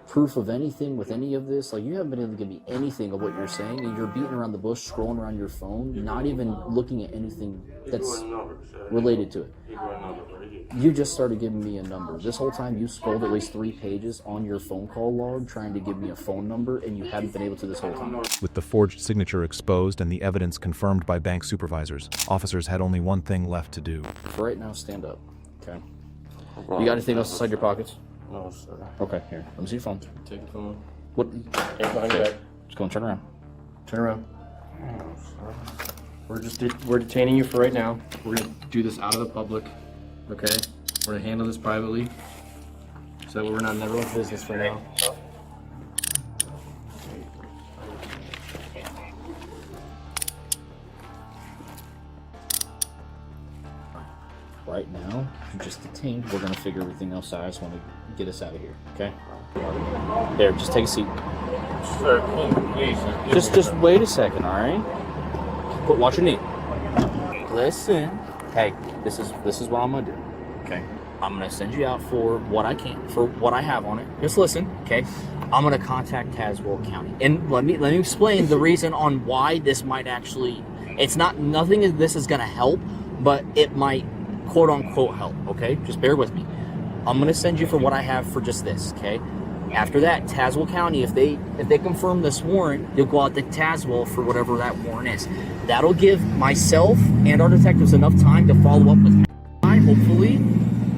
proof of anything with any of this. Like, you haven't been able to give me anything of what you're saying, and you're beating around the bush, scrolling around your phone, not even looking at anything that's related to it. You just started giving me a number. This whole time you scrolled at least 3 pages on your phone call log trying to give me a phone number, and you haven't been able to this whole time. With the forged signature exposed and the evidence confirmed by bank supervisors, officers had only one thing left to do. For right now, stand up. Okay. You got anything else inside your pockets? No, sir. Okay, here. Let me see your phone. Take the phone. What? Back. Just go and turn around. Turn around. We're detaining you for right now. We're gonna do this out of the public. Okay? We're gonna handle this privately. So that we're not in everyone's business for now. Right now, you're just detained. We're gonna figure everything else out. I just want to get us out of here, okay? There, just take a seat. Sir, please. Just wait a second, all right? Watch your knee. Listen, hey, this is what I'm gonna do, okay? I'm gonna send you out for what I can, for what I have on it. Just listen, okay? I'm gonna contact Tazewell County, and let me explain the reason on why this might actually. It's not nothing of this is gonna help, but it might quote unquote help. Okay, just bear with me. I'm gonna send you for what I have for just this. Okay. After that, Tazewell County, if they confirm this warrant, you'll go out to Tazewell for whatever that warrant is. That'll give myself and our detectives enough time to follow up with hopefully,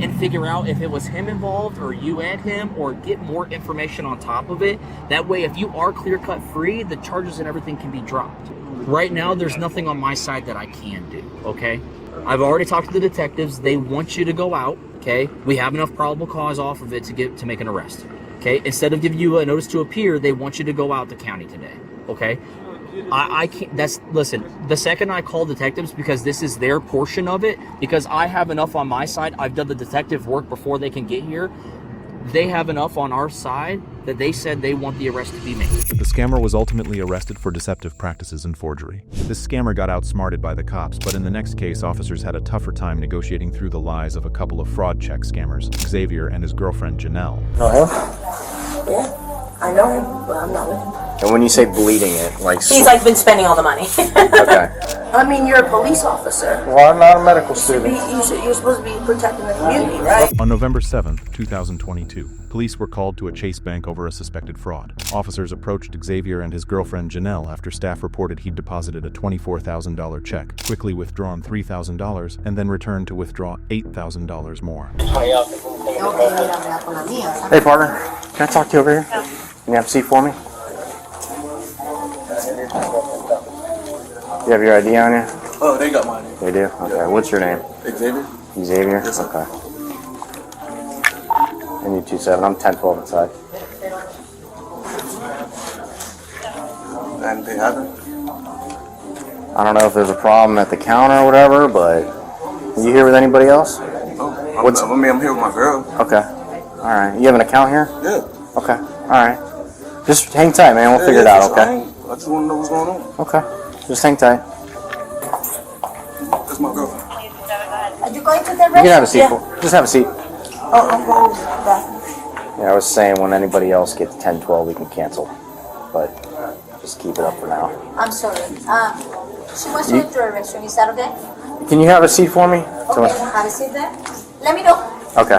and figure out if it was him involved or you and him, or get more information on top of it. That way, if you are clear-cut free, the charges and everything can be dropped. Right now, there's nothing on my side that I can do, okay? I've already talked to the detectives. They want you to go out, okay? We have enough probable cause off of it to make an arrest, okay? Instead of giving you a notice to appear, they want you to go out to county today, okay? I can't, listen, the second I call detectives, because this is their portion of it, because I have enough on my side, I've done the detective work before they can get here, they have enough on our side that they said they want the arrest to be made. The scammer was ultimately arrested for deceptive practices and forgery. This scammer got outsmarted by the cops, but in the next case, officers had a tougher time negotiating through the lies of a couple of fraud check scammers, Xavier and his girlfriend Janelle. Oh, yeah, I know him, but I'm not with him. And when you say bleeding it, like... He's like been spending all the money. Okay. I mean, you're a police officer. Well, I'm not a medical student. You're supposed to be protecting the community, right? On November 7th, 2022, police were called to a Chase bank over a suspected fraud. Officers approached Xavier and his girlfriend Janelle after staff reported he'd deposited a $24,000 check, quickly withdrawn $3,000, and then returned to withdraw $8,000 more. Hey, partner. Can I talk to you over here? Can you have a seat for me? You have your ID on you? Oh, they got mine. They do? Okay. What's your name? Xavier. Xavier? Yes, sir. Okay. And you 2-7. I'm 10-12 inside. And they haven't? I don't know if there's a problem at the counter or whatever, but you here with anybody else? Oh, I'm here with my girl. Okay. All right. You have an account here? Yeah. Okay. All right. Just hang tight, man. We'll figure it out, okay? I just want to know what's going on. Okay. Just hang tight. That's my girl. Are you going to the restaurant? You can have a seat. Just have a seat. Oh, I'm going to that. Yeah, I was saying when anybody else gets 10, 12, we can cancel. But just keep it up for now. I'm sorry. She wants to go to a restaurant. Is that okay? Can you have a seat for me? Okay, have a seat there. Let me know. Okay.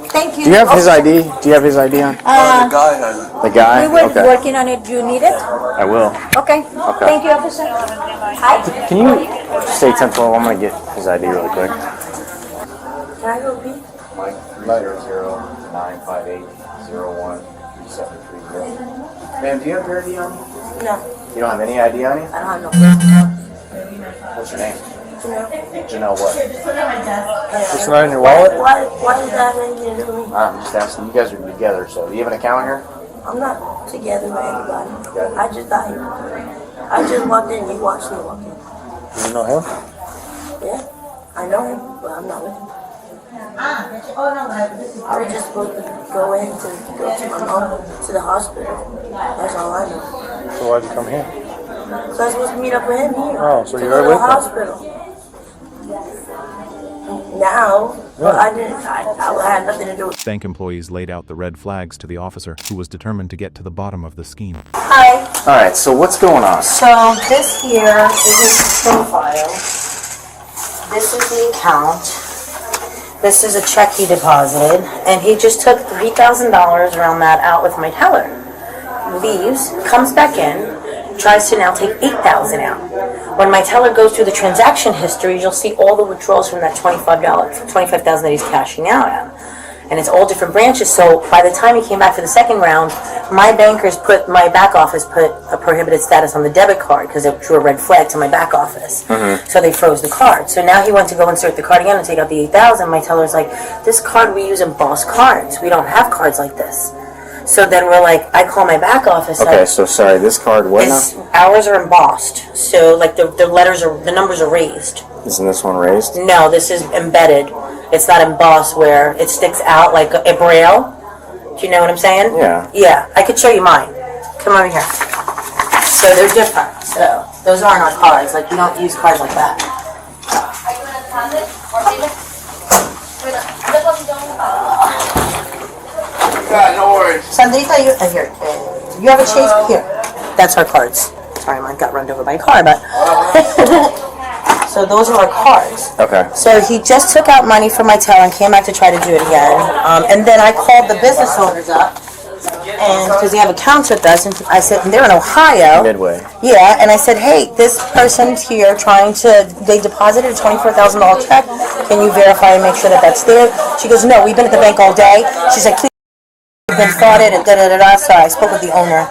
Thank you. Do you have his ID? Do you have his ID on? The guy has it. The guy? We were Okay. working on it. Do you need it? I will. Okay. Okay. Thank you, officer. Hi. Can you stay 10, 12? I'm going to get his ID really quick. Can I go repeat? Mike 300-958-013730. Ma'am, do you have your ID on you? No. You don't have any ID on you? I don't have no. What's your name? Janelle. Janelle what? It's not in your wallet? Why is that anything to do with me? I'm just asking. You guys are together, so do you have an account here? I'm not together with anybody. I just got here. I just walked in. You watched me walk in. Do you know him? Yeah. I know him, but I'm not with him. I was just supposed to go in to go to my mom to the hospital. That's all I know. So why'd you come here? So I was supposed to meet up with him here. Oh, so to you're go to with the him. hospital. Now, but I didn't. I had nothing to do with it. Bank employees laid out the red flags to the officer, who was determined to get to the bottom of the scheme. Hi. All right, so what's going on? So this here is his profile. This is the account. This is a check he deposited, and he just took $3,000 around that out with my teller. Leaves, comes back in, tries to now take $8,000 out. When my teller goes through the transaction history, you'll see all the withdrawals from that $25,000 that he's cashing out at. And it's all different branches, so by the time he came back for the second round, my back office put a prohibited status on the debit card because it drew a red flag to my back office. So they froze the card. So now he went to go insert the card again and take out the $8,000. My teller's like, this card we use embossed cards. We don't have cards like this. So then we're like, I call my back office. Okay, so sorry, this card, what now? Ours are embossed. So like the numbers are raised. Isn't this one raised? No, this is embedded. It's not embossed where it sticks out like a braille. Do you know what I'm saying? Yeah. Yeah, I could show you mine. Come over here. So they're different. So those aren't our cards. Like we don't use cards like that. God, no worries. Sandrita, you have a chase here. That's our cards. Sorry, mine got run over by a car, but so those are our cards. Okay. So he just took out money from my teller and came back to try to do it again. And then I called the business owners up, and because they have accounts with us, and I said, and they're in Ohio. Midway. Yeah, and I said, hey, this person's here they deposited a $24,000 check. Can you verify and make sure that that's there? She goes, no, we've been at the bank all day. She's like, please. Been frauded and da-da-da-da, so I spoke with the owner,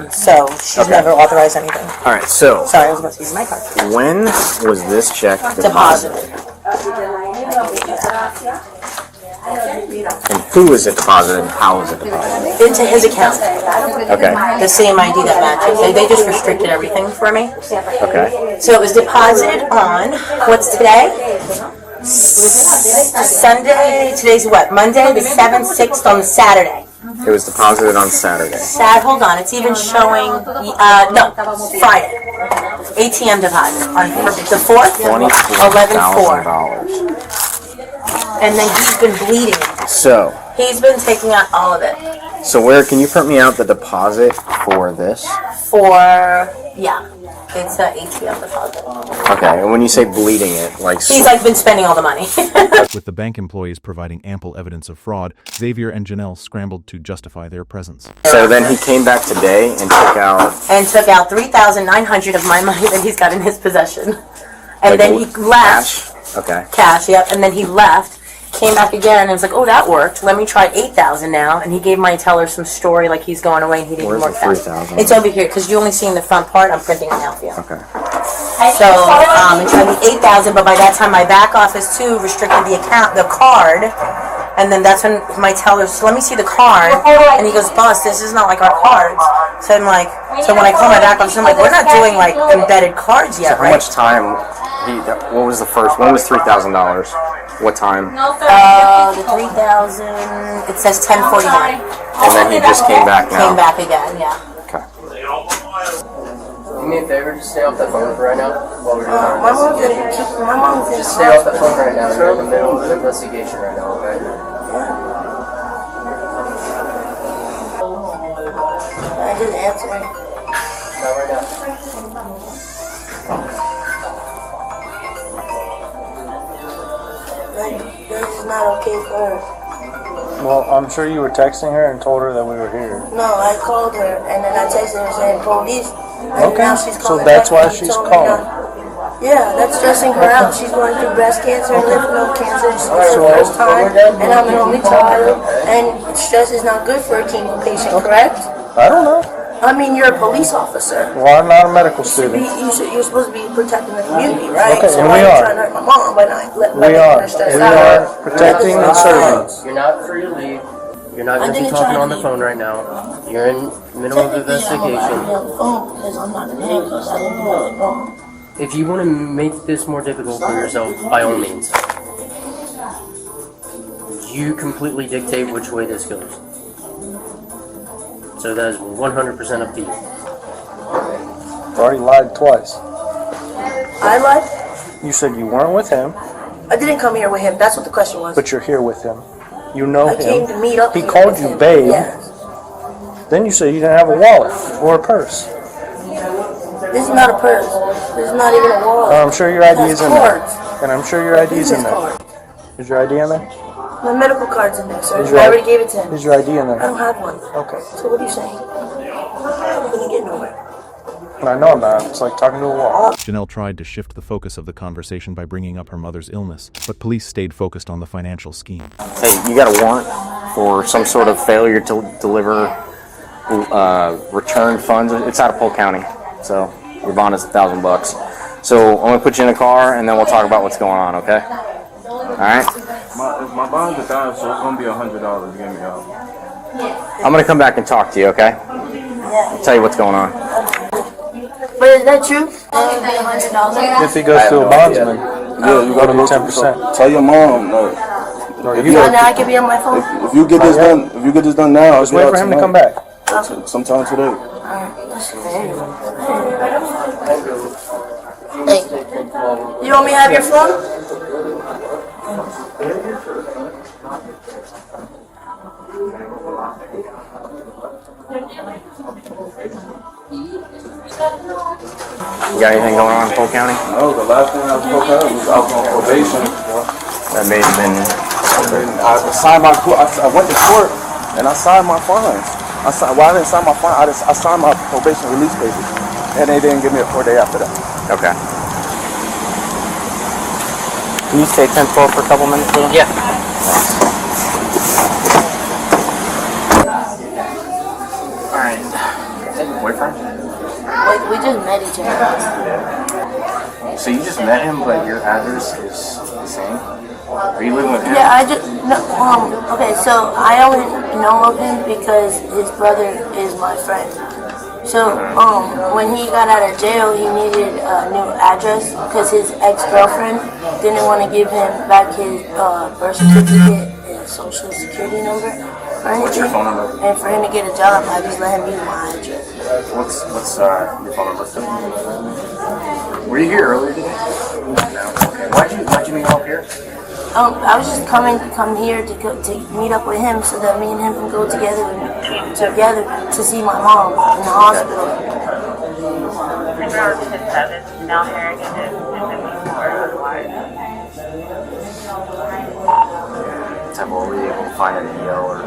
so she's never authorized anything. All right, so Sorry, I was about to use my card. when was this check Deposited. And who was it deposited and how was it deposited? Into his account. Okay. The same ID that matches. They just restricted everything for me. Okay. So it was deposited on, what's today? Sunday, today's what? Monday, the 7th, 6th on Saturday. It was deposited on Saturday. Hold on, it's even showing, no, Friday. ATM deposit on the 4th, 11/4. And then he's been bleeding. So. He's been taking out all of it. So where, can you print me out the deposit for this? Yeah. It's an ATM deposit. Okay, and when you say bleeding it, like... He's like been spending all the money. With the bank employees providing ample evidence of fraud, Xavier and Janelle scrambled to justify their presence. So then he came back today and took out... $3,900 of my money that he's got in his possession. And Like then he left. Cash? Okay. Cash, yep. And then he left. Came back again and was like, oh, that worked. Let me try $8,000 now. And he gave my teller some story like he's going away and he didn't Where's work the $3,000? It's over here because you only see in the front part. I'm printing it now for you. Okay. So it tried to be $8,000, but by that time my back office too restricted the card. And then that's when my teller said, let me see the card. And he goes, boss, this is not like our cards. So I'm like, so when I call my back office, I'm like, we're not doing like embedded cards yet, So how right? much time? What was the first? When was $3,000? What time? The 3,000. It says 10:49. And then he just came back now. Came back again, yeah. Okay. Do me a favor, just stay off that phone for right now while we're doing our My mom's in. Just stay off that phone right now. We're in the middle of an investigation right now, okay? I just answer it. Not right now. This is not okay for her. Well, I'm sure you were texting her and told her that we were here. No, I called her and then I texted her saying police. And Okay, now she's so calling that's back why and she's told me calling. Yeah, that's stressing her out. She's going through breast cancer and lymph node cancer. It's her first time, and I'm an only child, and stress is not good for a chemo patient, correct? I don't know. I mean, you're a police officer. Well, I'm not a medical student. You're supposed to be protecting the community, right? Okay, so and why we are you are. trying to hurt my mom by not letting her stress We out? are protecting and serving. You're not free to leave. You're not going to be talking on the phone right now. You're in the middle of investigation. Because I'm not in handcuffs. I didn't know it wrong. If you want to make this more difficult for yourself, by all means. You completely dictate which way this goes. So that is 100% up to you. Already lied twice. I lied? You said you weren't with him, I didn't come here with him. That's what the question was. but you're here with him. You know I him. came to meet up He here called with you him. babe. Yes. Then you said you didn't have a wallet or a purse. This is not a purse. This is not even a wallet. I'm sure your ID That's is in there. cards. And I'm sure your ID is in Business there. card. Is your ID in there? My medical card's in there, sir. Is I already gave it to him. Is your ID in I there? don't have one. Okay. So what are you saying? I'm gonna get nowhere. I know I'm not. It's like talking to a wall. Janelle tried to shift the focus of the conversation by bringing up her mother's illness, but police stayed focused on the financial scheme. Hey, you got a warrant for some sort of failure to deliver return funds? It's out of Polk County, so your bond is $1,000. So I'm gonna put you in a car, and then we'll talk about what's going on. Okay? All right. My bond's $1,000, so it's gonna be $100 to get me out. I'm gonna come back and talk to you. Okay? I'll tell you what's going on. But is that true? That would be $100. If he goes to a bondsman, Yeah, you gotta go go to 10%. Tell your mom. Now I can be on my phone. If you get this done, now, Just wait for him to come back. Sometime today. Hey, you want me to have your phone? You got anything going on in Polk County? No, the last thing I was supposed to have was out on probation. That may have been. I signed my. I went to court and I signed my fines. I didn't sign my fine. I signed my probation release papers, and they didn't give me a 4-day after that. Okay. Can you stay 10-12 for a couple minutes? Yeah. All right. Is that your boyfriend? We just met each other. So you just met him, but your address is the same? Are you living with him? Yeah, I just no, okay. So I only know of him because his brother is my friend. So when he got out of jail, he needed a new address because his ex-girlfriend didn't want to give him back his birth certificate and social security number or anything. What's your phone number? And for him to get a job, I just let him use my address. What's your phone number? Were you here earlier today? No. Okay. Why'd you meet up here? I was just come here to meet up with him so that me and him can go together to see my mom in the hospital. Were you able to find an EO or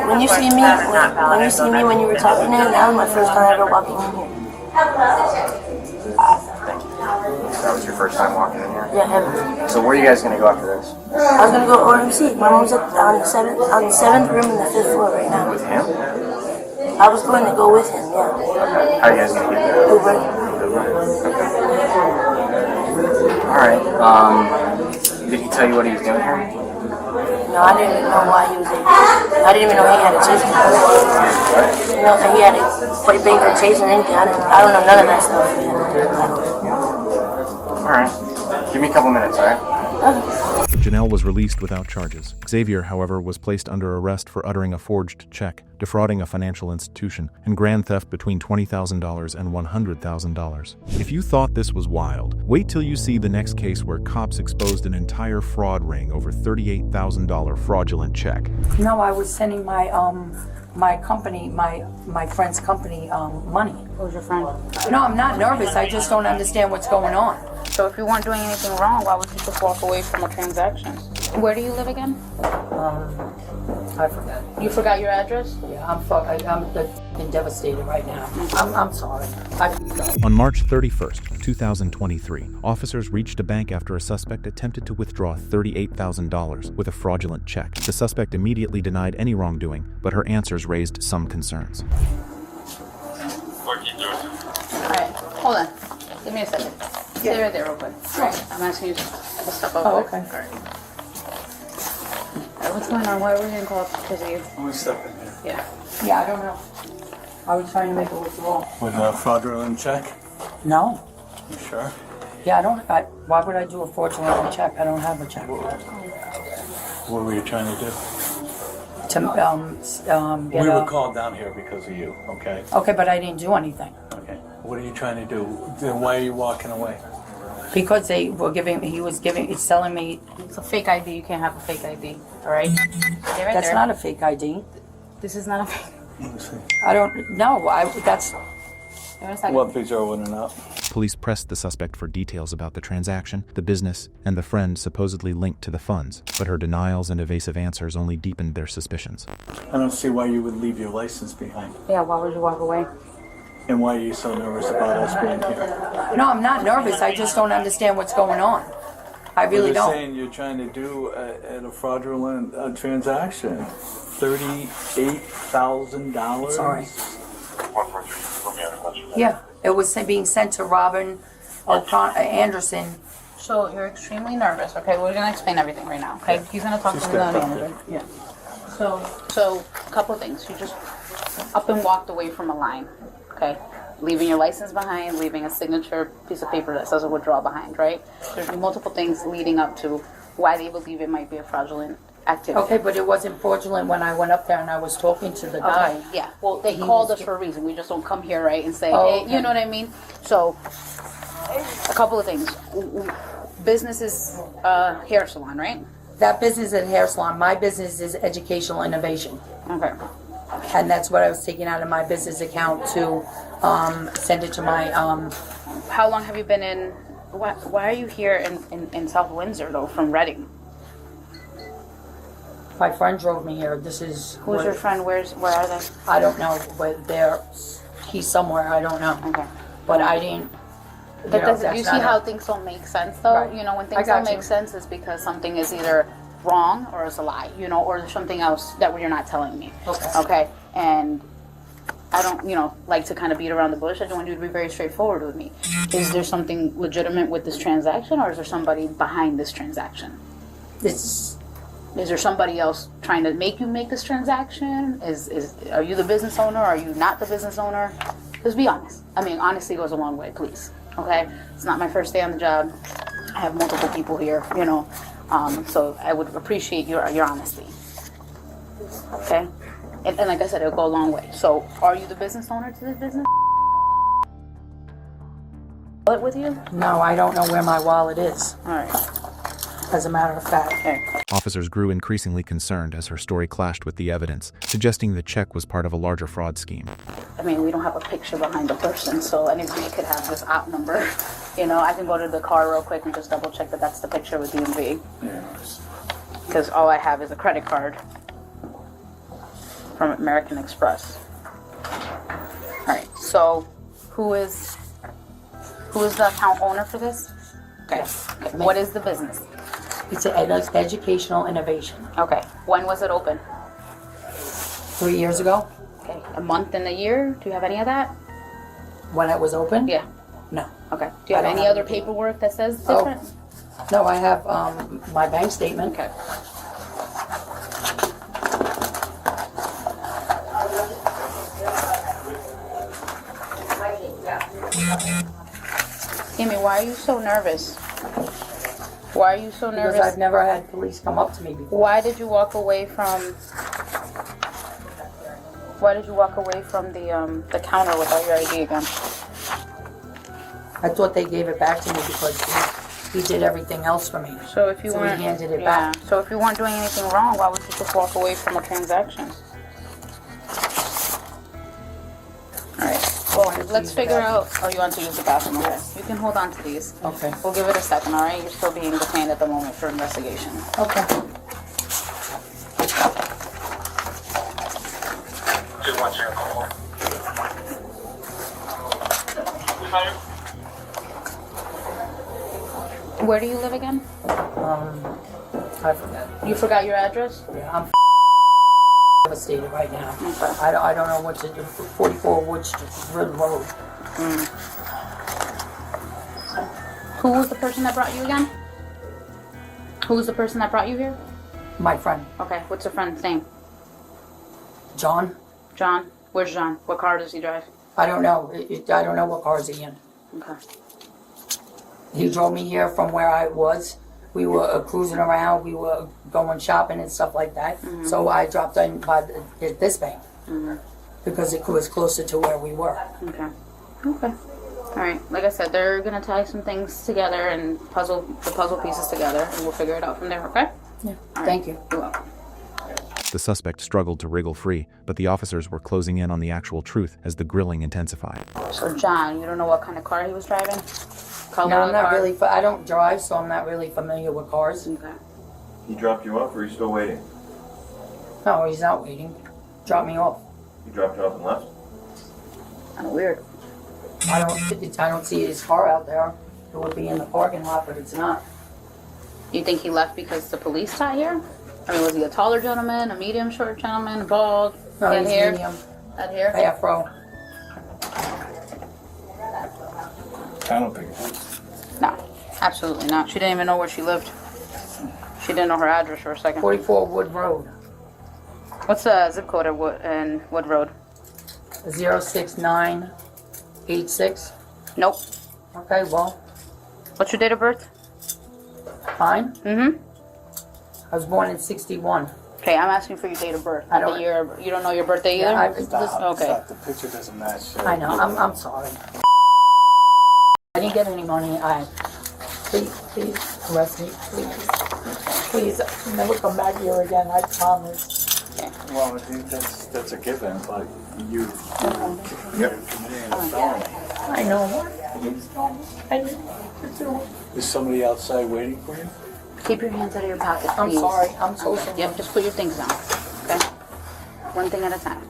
When you see me when you were talking to him, that was my first time ever walking in here. That was your first time walking in here? Yeah, ever. So where are you guys going to go after this? I was gonna go OMC. My mom's on the seventh room in the 5th floor right now. With him? I was going to go with him. Yeah. Okay. How are you guys going to get there? Uber. All right. Did he tell you what he was doing here? No, I didn't even know why he was there. I didn't even know he had a chase. You know, that he had a bait for chase or anything. I don't know none of that stuff. Alright. Give me a couple minutes, alright? Janelle was released without charges. Xavier, however, was placed under arrest for uttering a forged check, defrauding a financial institution, and grand theft between $20,000 and $100,000. If you thought this was wild, wait till you see the next case where cops exposed an entire fraud ring over $38,000 fraudulent check. No, I was sending my my company, my friend's company, money. Who's your friend? No, I'm not nervous. I just don't understand what's going on. So if you weren't doing anything wrong, why would you just walk away from a transaction? Where do you live again? I forgot. You forgot your address? Yeah, I'm devastated right now. I'm sorry. On March 31st, 2023, officers reached a bank after a suspect attempted to withdraw $38,000 with a fraudulent check. The suspect immediately denied any wrongdoing, but her answers raised some concerns. All right, hold on. Give me a second. Stay right there real quick. All right, I'm asking you to step over. Oh, okay. All right. What's going on? Why were we getting called because of you? I'm stepping here. Yeah. Yeah, I don't know. I was trying to make a withdrawal. With a fraudulent check? No. You sure? Yeah, why would I do a fraudulent check? I don't have a check. What were you trying to do? To, get we a... were called down here because of you, okay? Okay, but I didn't do anything. Okay. What are you trying to do? Then why are you walking away? Because he's telling me... It's a fake ID. You can't have a fake ID, all right? Stay right That's there. not a fake ID. This is not a fake. Let me see. I don't know. That's... What if he's over and up? Police pressed the suspect for details about the transaction, the business, and the friend supposedly linked to the funds, but her denials and evasive answers only deepened their suspicions. I don't see why you would leave your license behind. Yeah, why would you walk away? And why are you so nervous about us being here? No, I'm not nervous. I just don't understand what's going on. I really You're don't. saying you're trying to do a fraudulent transaction. $38,000? Sorry. Yeah, it was being sent to Robin Anderson. So you're extremely nervous, okay? We're gonna explain everything right now, okay? He's gonna talk to the manager. Yeah. So a couple of things. You just up and walked away from a line, okay? Leaving your license behind, leaving a signature piece of paper that says a withdrawal behind, right? There's multiple things leading up to why they believe it might be a fraudulent activity. Okay, but it wasn't fraudulent when I went up there and I was talking to the guy. Okay, yeah. Well, they called us for a reason. We just don't come here, right, and say, hey, okay. You know what I mean? So, a couple of things. Business is hair salon, right? That business is a hair salon. My business is educational innovation. Okay. And that's what I was taking out of my business account to send it to my... How long have you been in... Why are you here in South Windsor, though, from Reading? My friend drove me here. This is... Who's your friend? Where are they? I don't know, but he's somewhere. I don't know. Okay. But I didn't... You see how things don't make sense, though? Right. You know, when things don't make sense, it's because something is either wrong or it's a lie, you know, or there's something else that you're not telling me. Okay. And I don't, like to kind of beat around the bush. I just want you to be very straightforward with me. Is there something legitimate with this transaction, or is there somebody behind this transaction? Is there somebody else trying to make you make this transaction? Are you the business owner? Are you not the business owner? Just be honest. I mean, honesty goes a long way, please. Okay? It's not my first day on the job. I have multiple people here, so I would appreciate your honesty. Okay? And like I said, it'll go a long way. So, are you the business owner to this business? Wallet with you? No, I don't know where my wallet is. All right. As a matter of fact. Okay. Officers grew increasingly concerned as her story clashed with the evidence, suggesting the check was part of a larger fraud scheme. I mean, we don't have a picture behind the person, so anybody could have this op number. I can go to the car real quick and just double check that that's the picture with DMV. Because all I have is a credit card from American Express. All right. So, who is the account owner for this? Okay. What is the business? It's an educational innovation. Okay. When was it open? 3 years ago. Okay. A month and a year? Do you have any of that? When it was open? Yeah. No. Okay. Do you have any other paperwork that says different? No, I have my bank statement. Okay. Amy, why are you so nervous? Why are you so nervous? Because I've never had police come up to me before. Why did you walk away from? Why did you walk away from the counter without your ID again? I thought they gave it back to me because he did everything else for me. So if you weren't, he handed it back. So if you weren't doing anything wrong, why would you just walk away from a transaction? All right. Well, let's figure out. Oh, you want to use the bathroom? Okay. You can hold on to these. Okay. We'll give it a second. All right. You're still being detained at the moment for investigation. Okay. Where do you live again? I forgot. You forgot your address? Yeah, I'm devastated right now. Okay. I don't know what to do. 44 Wood Road. Who was the person that brought you again? Who was the person that brought you here? My friend. Okay, what's your friend's name? John. John? Where's John? What car does he drive? I don't know. I don't know what car is he in. Okay. He drove me here from where I was. We were cruising around. We were going shopping and stuff like that. Mm-hmm. So I dropped in by this bank because it was closer to where we were. Okay. Okay. All right. Like I said, they're gonna tie some things together and puzzle the puzzle pieces together, and we'll figure it out from there. Okay? Yeah. All Thank right. you. You're welcome. The suspect struggled to wriggle free, but the officers were closing in on the actual truth as the grilling intensified. So John, you don't know what kind of car he was driving? Color No, of I'm the not car? really. I don't drive, so I'm not really familiar with cars. Okay. He dropped you off, or are you still waiting? No, he's not waiting. Drop me off. He dropped you off and left? Kind of weird. I don't see his car out there. It would be in the parking lot, but it's not. You think he left because the police sat here? I mean, was he a taller gentleman, a medium short gentleman, bald, No, had he's hair? medium. Had hair? Afro. I don't think it is. No, absolutely not. She didn't even know where she lived. She didn't know her address for a second. 44 Wood Road. What's the zip code of Wood Road? 06986. Nope. Okay, well. What's your date of birth? Mine? Mm-hmm. I was born in 61. Okay, I'm asking for your date of birth. I Not don't- the year. You don't know your birthday either? Yeah, Okay. Stop. The picture doesn't match. I know. I'm sorry. I didn't get any money. Please arrest me, please. Please, I'll never come back here again. I promise. Well, I think that's a given, but you're committing a felony. I know. I need to do. Is somebody outside waiting for you? Keep your hands out of your pocket, I'm please. sorry. I'm so Okay. sorry. Yep, just put your things down. Okay? One thing at a time.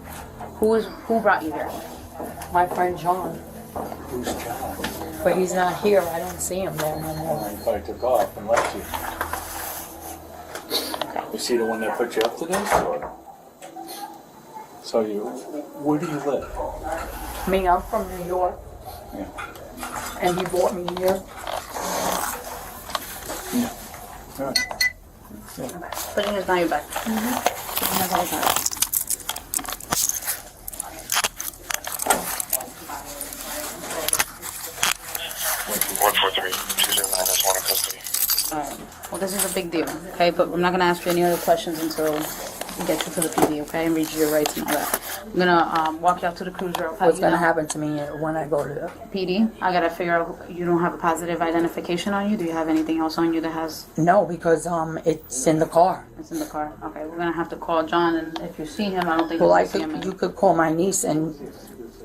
Who brought you here? My friend John. Who's John? But he's not here. I don't see him there no more. He probably took off and left you. Is he the one that put you up to this? Or? So where do you live? Me, I'm from New York. Yeah. And he brought me here. Yeah. All right. Put your hands behind your back. Well, this is a big deal, okay? But I'm not gonna ask you any other questions until we get you to the PD, okay? And read you your rights and all that. I'm gonna walk you out to the cruiser. I'll What's you going to down. happen to me when I go to the... PD. I gotta figure out. You don't have a positive identification on you. Do you have anything else on you that has? No, because it's in the car. It's in the car. Okay, we're gonna have to call John, and if you see him, I don't think Well, you'll see him. you could call my niece and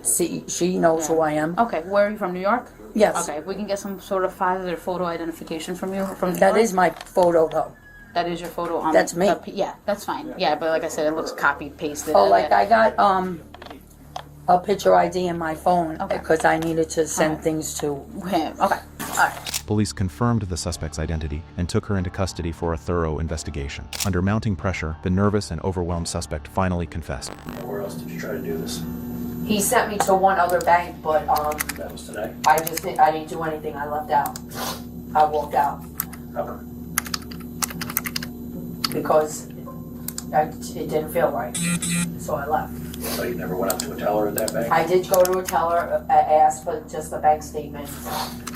see. She knows who I am. Okay, where are you from? New York? Yes. Okay, if we can get some sort of positive photo identification from you from New That York. is my photo, though. That is your photo on. That's me. Yeah, that's fine. Yeah, but like I said, it looks copied pasted. Oh, like I got a picture ID in my phone because I needed to send things to him. Okay, all right. Police confirmed the suspect's identity and took her into custody for a thorough investigation. Under mounting pressure, the nervous and overwhelmed suspect finally confessed. Where else did you try to do this? He sent me to one other bank, but That was today. I didn't do anything. I left out. I walked out How come? because it didn't feel right, so I left. So you never went up to a teller at that bank? I did go to a teller, asked for just the bank statement,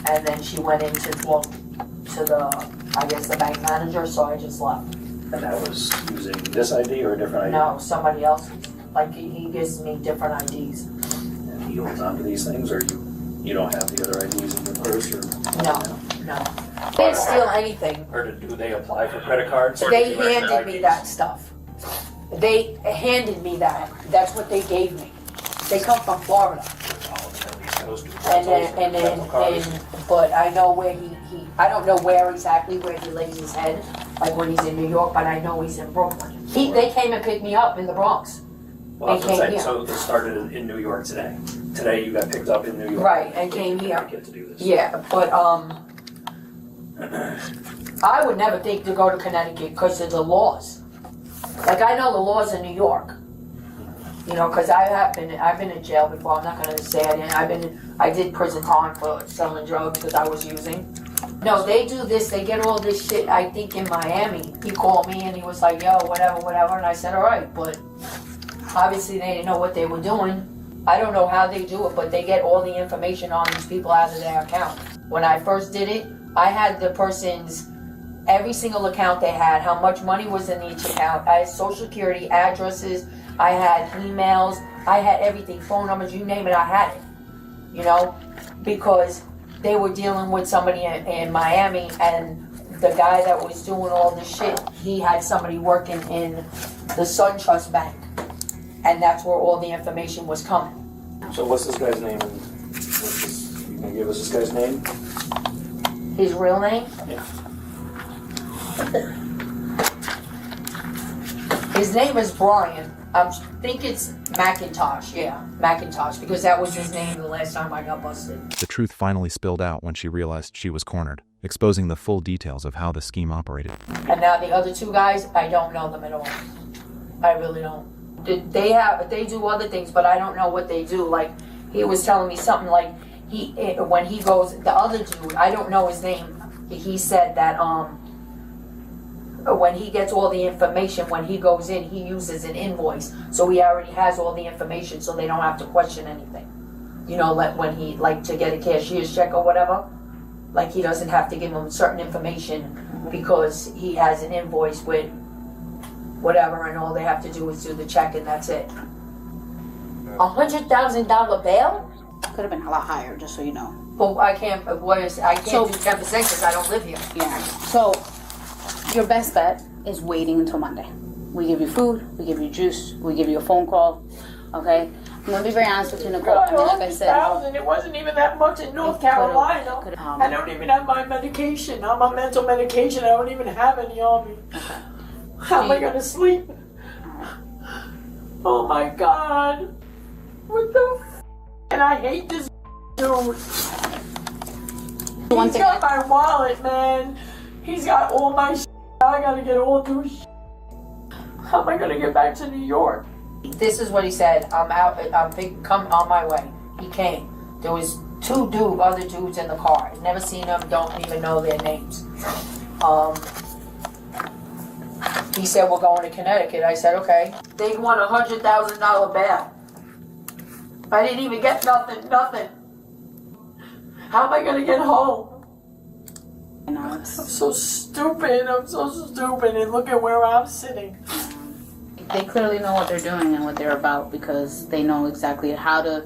and then she went in to talk to the bank manager, so I just left. And that was using this ID or a different ID? No, somebody else's. Like, he gives me different IDs. And he holds on to these things, or you don't have the other IDs in your purse? Or No. They didn't steal anything. Or do they apply for credit cards? They handed me that stuff. They handed me that. That's what they gave me. They come from Florida. But I know where I don't know where exactly where he lays his head, like when he's in New York, but I know he's in Brooklyn. They came and picked me up in the Bronx. Well, so it started in New York today. Today you got picked up in New York. Right, and came here. Get to do this. Yeah, but I would never think to go to Connecticut because of the laws. Like, I know the laws in New York. You know, because I've been in jail before. I'm not gonna say I didn't. I did prison time for selling drugs because I was using. No, they do this. They get all this shit. I think in Miami, he called me and he was like, "Yo, whatever," and I said, "All right," but obviously they didn't know what they were doing. I don't know how they do it, but they get all the information on these people out of their account. When I first did it, I had the person's every single account they had, how much money was in each account. I had social security, addresses, I had emails, I had everything, phone numbers, you name it, I had it. You know, because they were dealing with somebody in Miami, and the guy that was doing all this shit, he had somebody working in the SunTrust Bank, and that's where all the information was coming. So what's this guy's name? You can give us this guy's name? His real name? Yeah. His name is Brian. I think it's McIntosh. Yeah, McIntosh, because that was his name the last time I got busted. The truth finally spilled out when she realized she was cornered, exposing the full details of how the scheme operated. And now the other two guys, I don't know them at all. I really don't. They do other things, but I don't know what they do. Like, he was telling me something like when he goes, the other dude, I don't know his name. He said that when he gets all the information, when he goes in, he uses an invoice, so he already has all the information, so they don't have to question anything. You know, when he to get a cashier's check or whatever, like, he doesn't have to give them certain information because he has an invoice with whatever, and all they have to do is do the check, and that's it. $100,000 bail? Could have been a lot higher, just so you know. Well, I can't do 10% because I don't live here. Yeah. So your best bet is waiting until Monday. We give you food, we give you juice, we give you a phone call. Okay. I'm gonna be very honest with you, Nicole. I mean, like I said, it wasn't even that much in North Carolina. I don't even have my medication. I'm on mental medication. I don't even have any on me. Okay. How am I gonna sleep? Oh my God. What the and I hate this dude. He's got my wallet, man. He's got all my shit. I gotta get all new shit. How am I gonna get back to New York? This is what he said. I'm come on my way. He came. There was other dudes in the car. I've never seen them, don't even know their names. He said, we're going to Connecticut. I said, okay. They won $100,000 bail. I didn't even get nothing. How am I gonna get home? I'm so stupid, and look at where I'm sitting. they clearly know what they're doing and what they're about because they know exactly how to,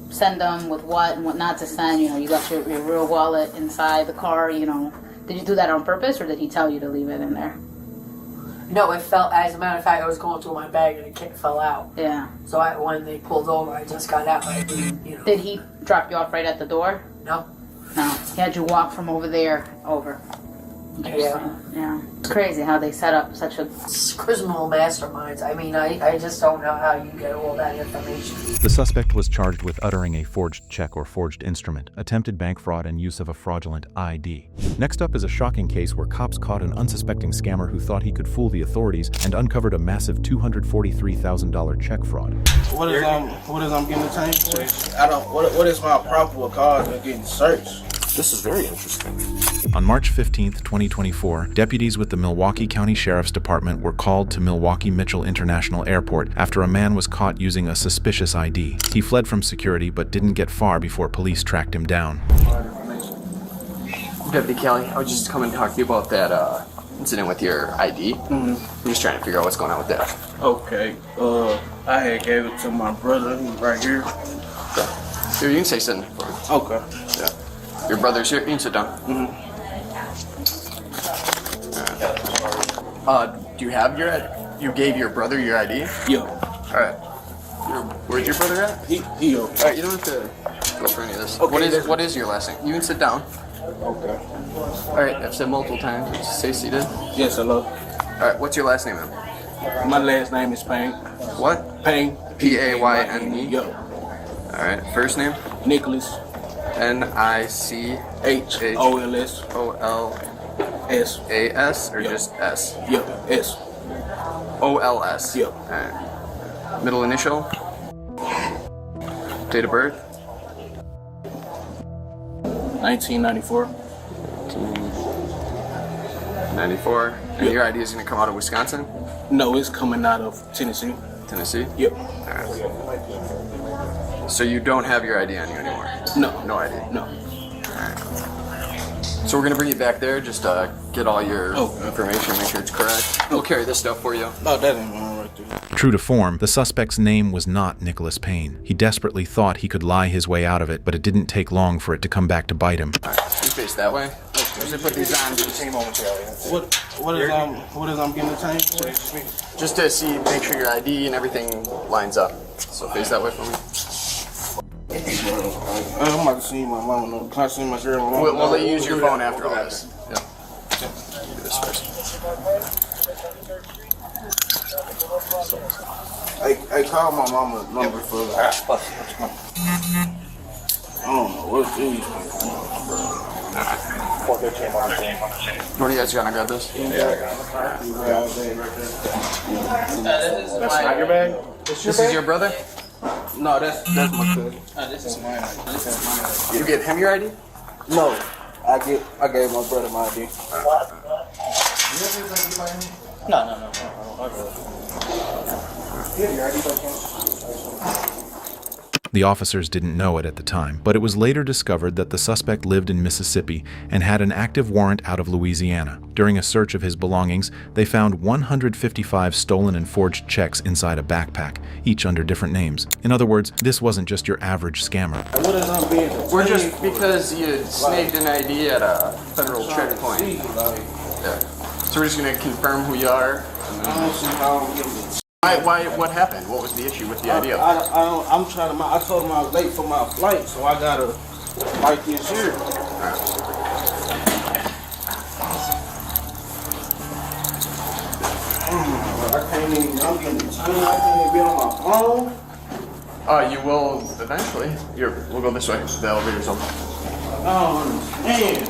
send them with what and what not to send. You left your real wallet inside the car, Did you do that on purpose or did he tell you to leave it in there? No, it fell. As a matter of fact, I was going through my bag and it fell out. Yeah. So when they pulled over, I just got out. Did he drop you off right at the door? No. No. He had you walk from over there over. Yeah. It's crazy how they set up such a criminal masterminds. I mean, I just don't know how you get all that information. The suspect was charged with uttering a forged check or forged instrument, attempted bank fraud, and use of a fraudulent ID. Next up is a shocking case where cops caught an unsuspecting scammer who thought he could fool the authorities and uncovered a massive $243,000 check fraud. What is I'm getting the time for? What is my probable cause of getting searched? This is very interesting. On March 15, 2024, deputies with the Milwaukee County Sheriff's Department were called to Milwaukee Mitchell International Airport after a man was caught using a suspicious ID. He fled from security but didn't get far before police tracked him down. Deputy Kelly, I was just coming to talk to you about that incident with your ID. I'm just trying to figure out what's going on with that. Okay, I had gave it to my brother, he's right here. Here, you can say something. Okay. Yeah. Your brother's here, you can sit down. Do you have you gave your brother your ID? Yeah. Alright. Where's your brother at? He Alright, you don't have to go for any of this. Okay, What is your last name? You can sit down. Okay. Alright, I've said multiple times. Just stay seated. Yes, hello. Alright, what's your last name then? My last name is Payne. What? Payne. P-A-Y-N-E? Yo. Alright, first name? Nicholas. N-I-C-H-O-L-S. A-S or just S? Yep, S. O-L-S? Yep. Alright. Middle initial? Date of birth? 1994. 94. And your ID is going to come out of Wisconsin? No, it's coming out of Tennessee. Tennessee? Yep. Alright. So you don't have your ID on you anymore? No. No ID? No. Alright. So we're going to bring you back there just to get all your information, make sure it's correct. We'll carry this stuff for you. No, that ain't one right there. True to form, the suspect's name was not Nicholas Payne. He desperately thought he could lie his way out of it, but it didn't take long for it to come back to bite him. Alright, you face that way. Just put these on just momentarily. What is I'm getting the time? Just to see, make sure your ID and everything lines up. So face that way for me. I'm about to see my mama. Can I see my girl? We'll let you use your phone after all this. Yeah. Do this first. I called my mama number for I don't know what these What do you guys gonna grab this? That's not your bag? This is your brother? No, that's my cousin. This is mine. You give him your ID? No, I gave my brother my ID. No. The officers didn't know it at the time, but it was later discovered that the suspect lived in Mississippi and had an active warrant out of Louisiana. During a search of his belongings, they found 155 stolen and forged checks inside a backpack, each under different names. In other words, this wasn't just your average scammer. What is I'm being? We're just because you snagged an ID at a federal checkpoint. Yeah. So we're just gonna confirm who you are. I don't see how I'm getting it. Why? What happened? What was the issue with the ID? I'm trying to. I told him I was late for my flight, so I gotta write this here. I can't even. I'm getting time. I can't even be on my phone. You will eventually. We'll go this way. The elevator's open. I don't understand.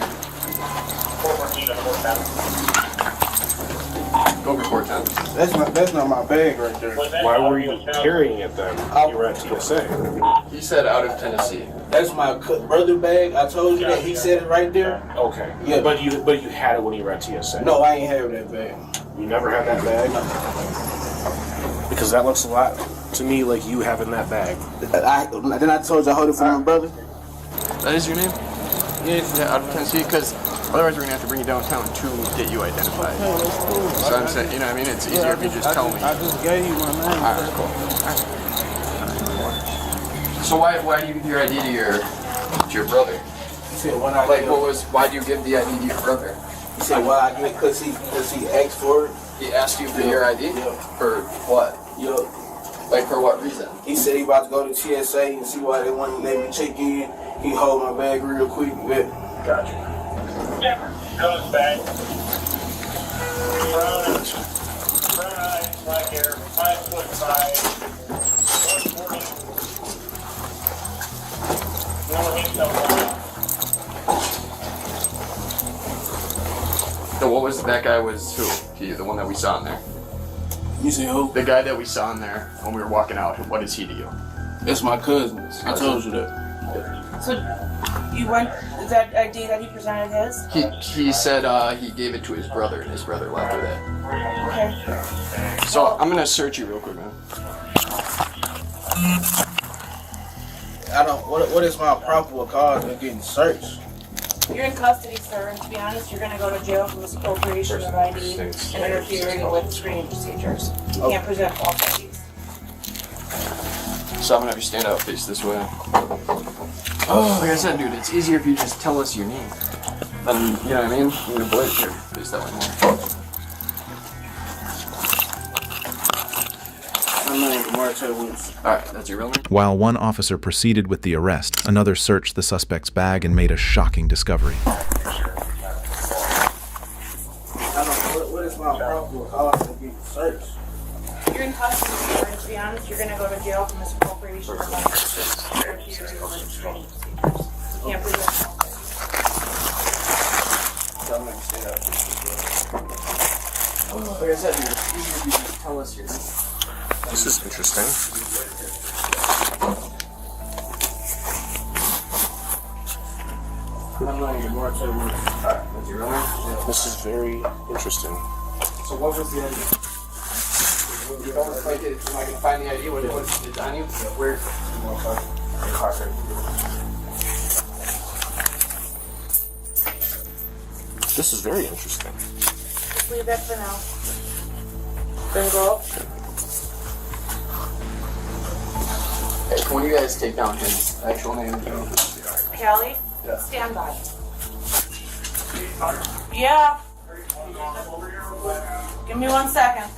Go report that. That's not my bag right there. Why were you carrying it then? You were at TSA. He said out of Tennessee. That's my brother bag. I told you that. He said it right there. Okay. Yeah. But you had it when you were at TSA. No, I ain't have that bag. You never had that bag? Because that looks a lot to me like you having that bag. Then I told you I hold it for my brother. That is your name? Yes. Yeah, out of Tennessee, because otherwise we're gonna have to bring you downtown to get you identified. Okay, that's cool. So I'm saying, you know what I mean? It's easier if you just tell me. I just gave you my name. Alright, cool. Alright. So why do you give your ID to your brother? He said when I why do you give the ID to your brother? He said why I give because he asked for it. He asked you for your ID? Yeah. For what? Yeah. Like for what reason? He said he about to go to TSA and see why they want to let me check in. He hold my bag real quick. Gotcha. Goes back. Brown eyes, black hair, 5'5", 140. No hit, no ball. So what was that guy was who? The one that we saw in there? You see who? The guy that we saw in there when we were walking out. What is he to you? That's my cousin. I told you that. So you went, is that ID that he presented his? He said he gave it to his brother, and his brother left with it. Okay. So I'm gonna search you real quick, man. I don't. What is my probable cause of getting searched? You're in custody, sir, and to be honest, you're gonna go to jail for misappropriation of ID and interfering with screening procedures. You can't present false IDs. So I'm gonna have you stand up, face this way. Oh, like I said, dude, it's easier if you just tell us your name. Then, you know what I mean? I'm gonna blade here, face that way more. Alright, that's your real name? While one officer proceeded with the arrest, another searched the suspect's bag and made a shocking discovery. What is my probable cause of getting searched? You're in custody, sir, and to be honest, you're gonna go to jail for misappropriation of ID and interfering with screening procedures. You can't present false IDs. Like I said, dude, it's easier if you just tell us your name. This is interesting. This is very interesting. So what was the idea? You don't like it, I can find the idea what it's on you? Where? This is very interesting. Just leave that for now. Then go up. Hey, can one of you guys take down his actual name? Callie? Yeah. Stand by. Yeah. Give me 1 second.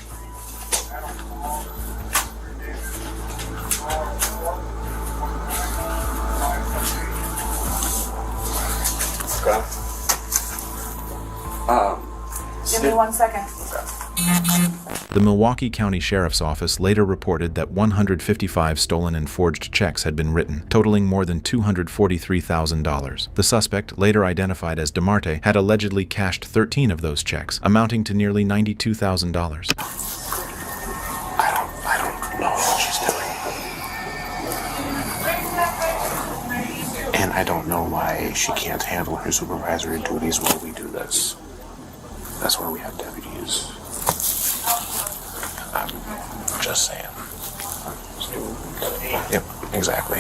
Okay. Give me 1 second. The Milwaukee County Sheriff's Office later reported that 155 stolen and forged checks had been written, totaling more than $243,000. The suspect, later identified as DeMarte, had allegedly cashed 13 of those checks, amounting to nearly $92,000. I don't know what she's doing. And I don't know why she can't handle her supervisory duties while we do this. That's why we have deputies. I'm just saying. Yep, exactly.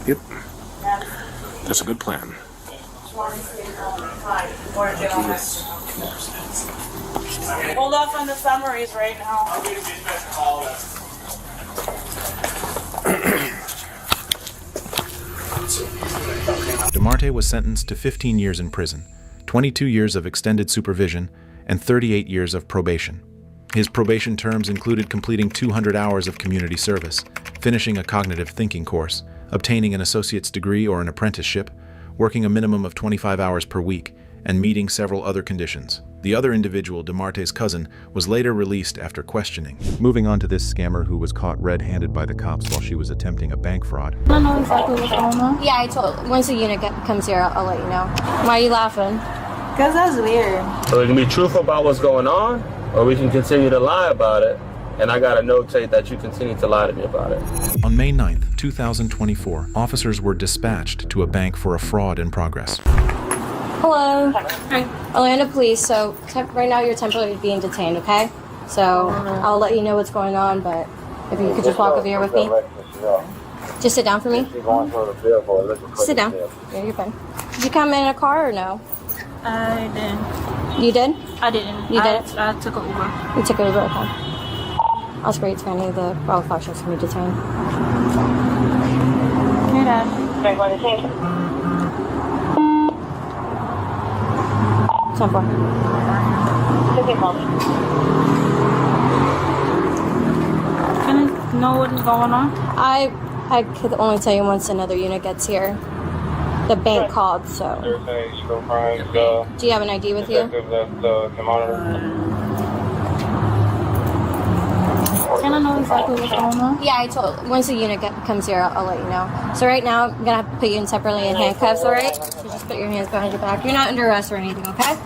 Yep. That's a good plan. Hold off on the summaries right now. DeMarte was sentenced to 15 years in prison, 22 years of extended supervision, and 38 years of probation. His probation terms included completing 200 hours of community service, finishing a cognitive thinking course, obtaining an associate's degree or an apprenticeship, working a minimum of 25 hours per week, and meeting several other conditions. The other individual, DeMarte's cousin, was later released after questioning. Moving on to this scammer who was caught red-handed by the cops while she was attempting a bank fraud. I don't know exactly what's going on. Yeah, I told. Once the unit comes here, I'll let you know. Why are you laughing? Because that's weird. So we can be truthful about what's going on, or we can continue to lie about it, and I gotta notate that you continue to lie to me about it. On May 9th, 2024, officers were dispatched to a bank for a fraud in progress. Hello. Hi. Atlanta Police. So right now you're temporarily being detained, okay? So I'll let you know what's going on, but if you could just walk over here with me. Just sit down for me. Sit down. Yeah, you're fine. Did you come in a car or no? I didn't. You did? I didn't. You did? I took an Uber. You took it over, okay. I'll spray it to any of the wildfire functions can be detained. Hey, Dad. Can I go to the 10-4. Can I know what is going on? I could only tell you once another unit gets here. The bank called, so. Do you have an ID with you? Can I know exactly what's going on? Yeah, I told. Once the unit comes here, I'll let you know. So right now, I'm gonna have to put you in separately in handcuffs, all right? So just put your hands behind your back. You're not under arrest or anything, okay?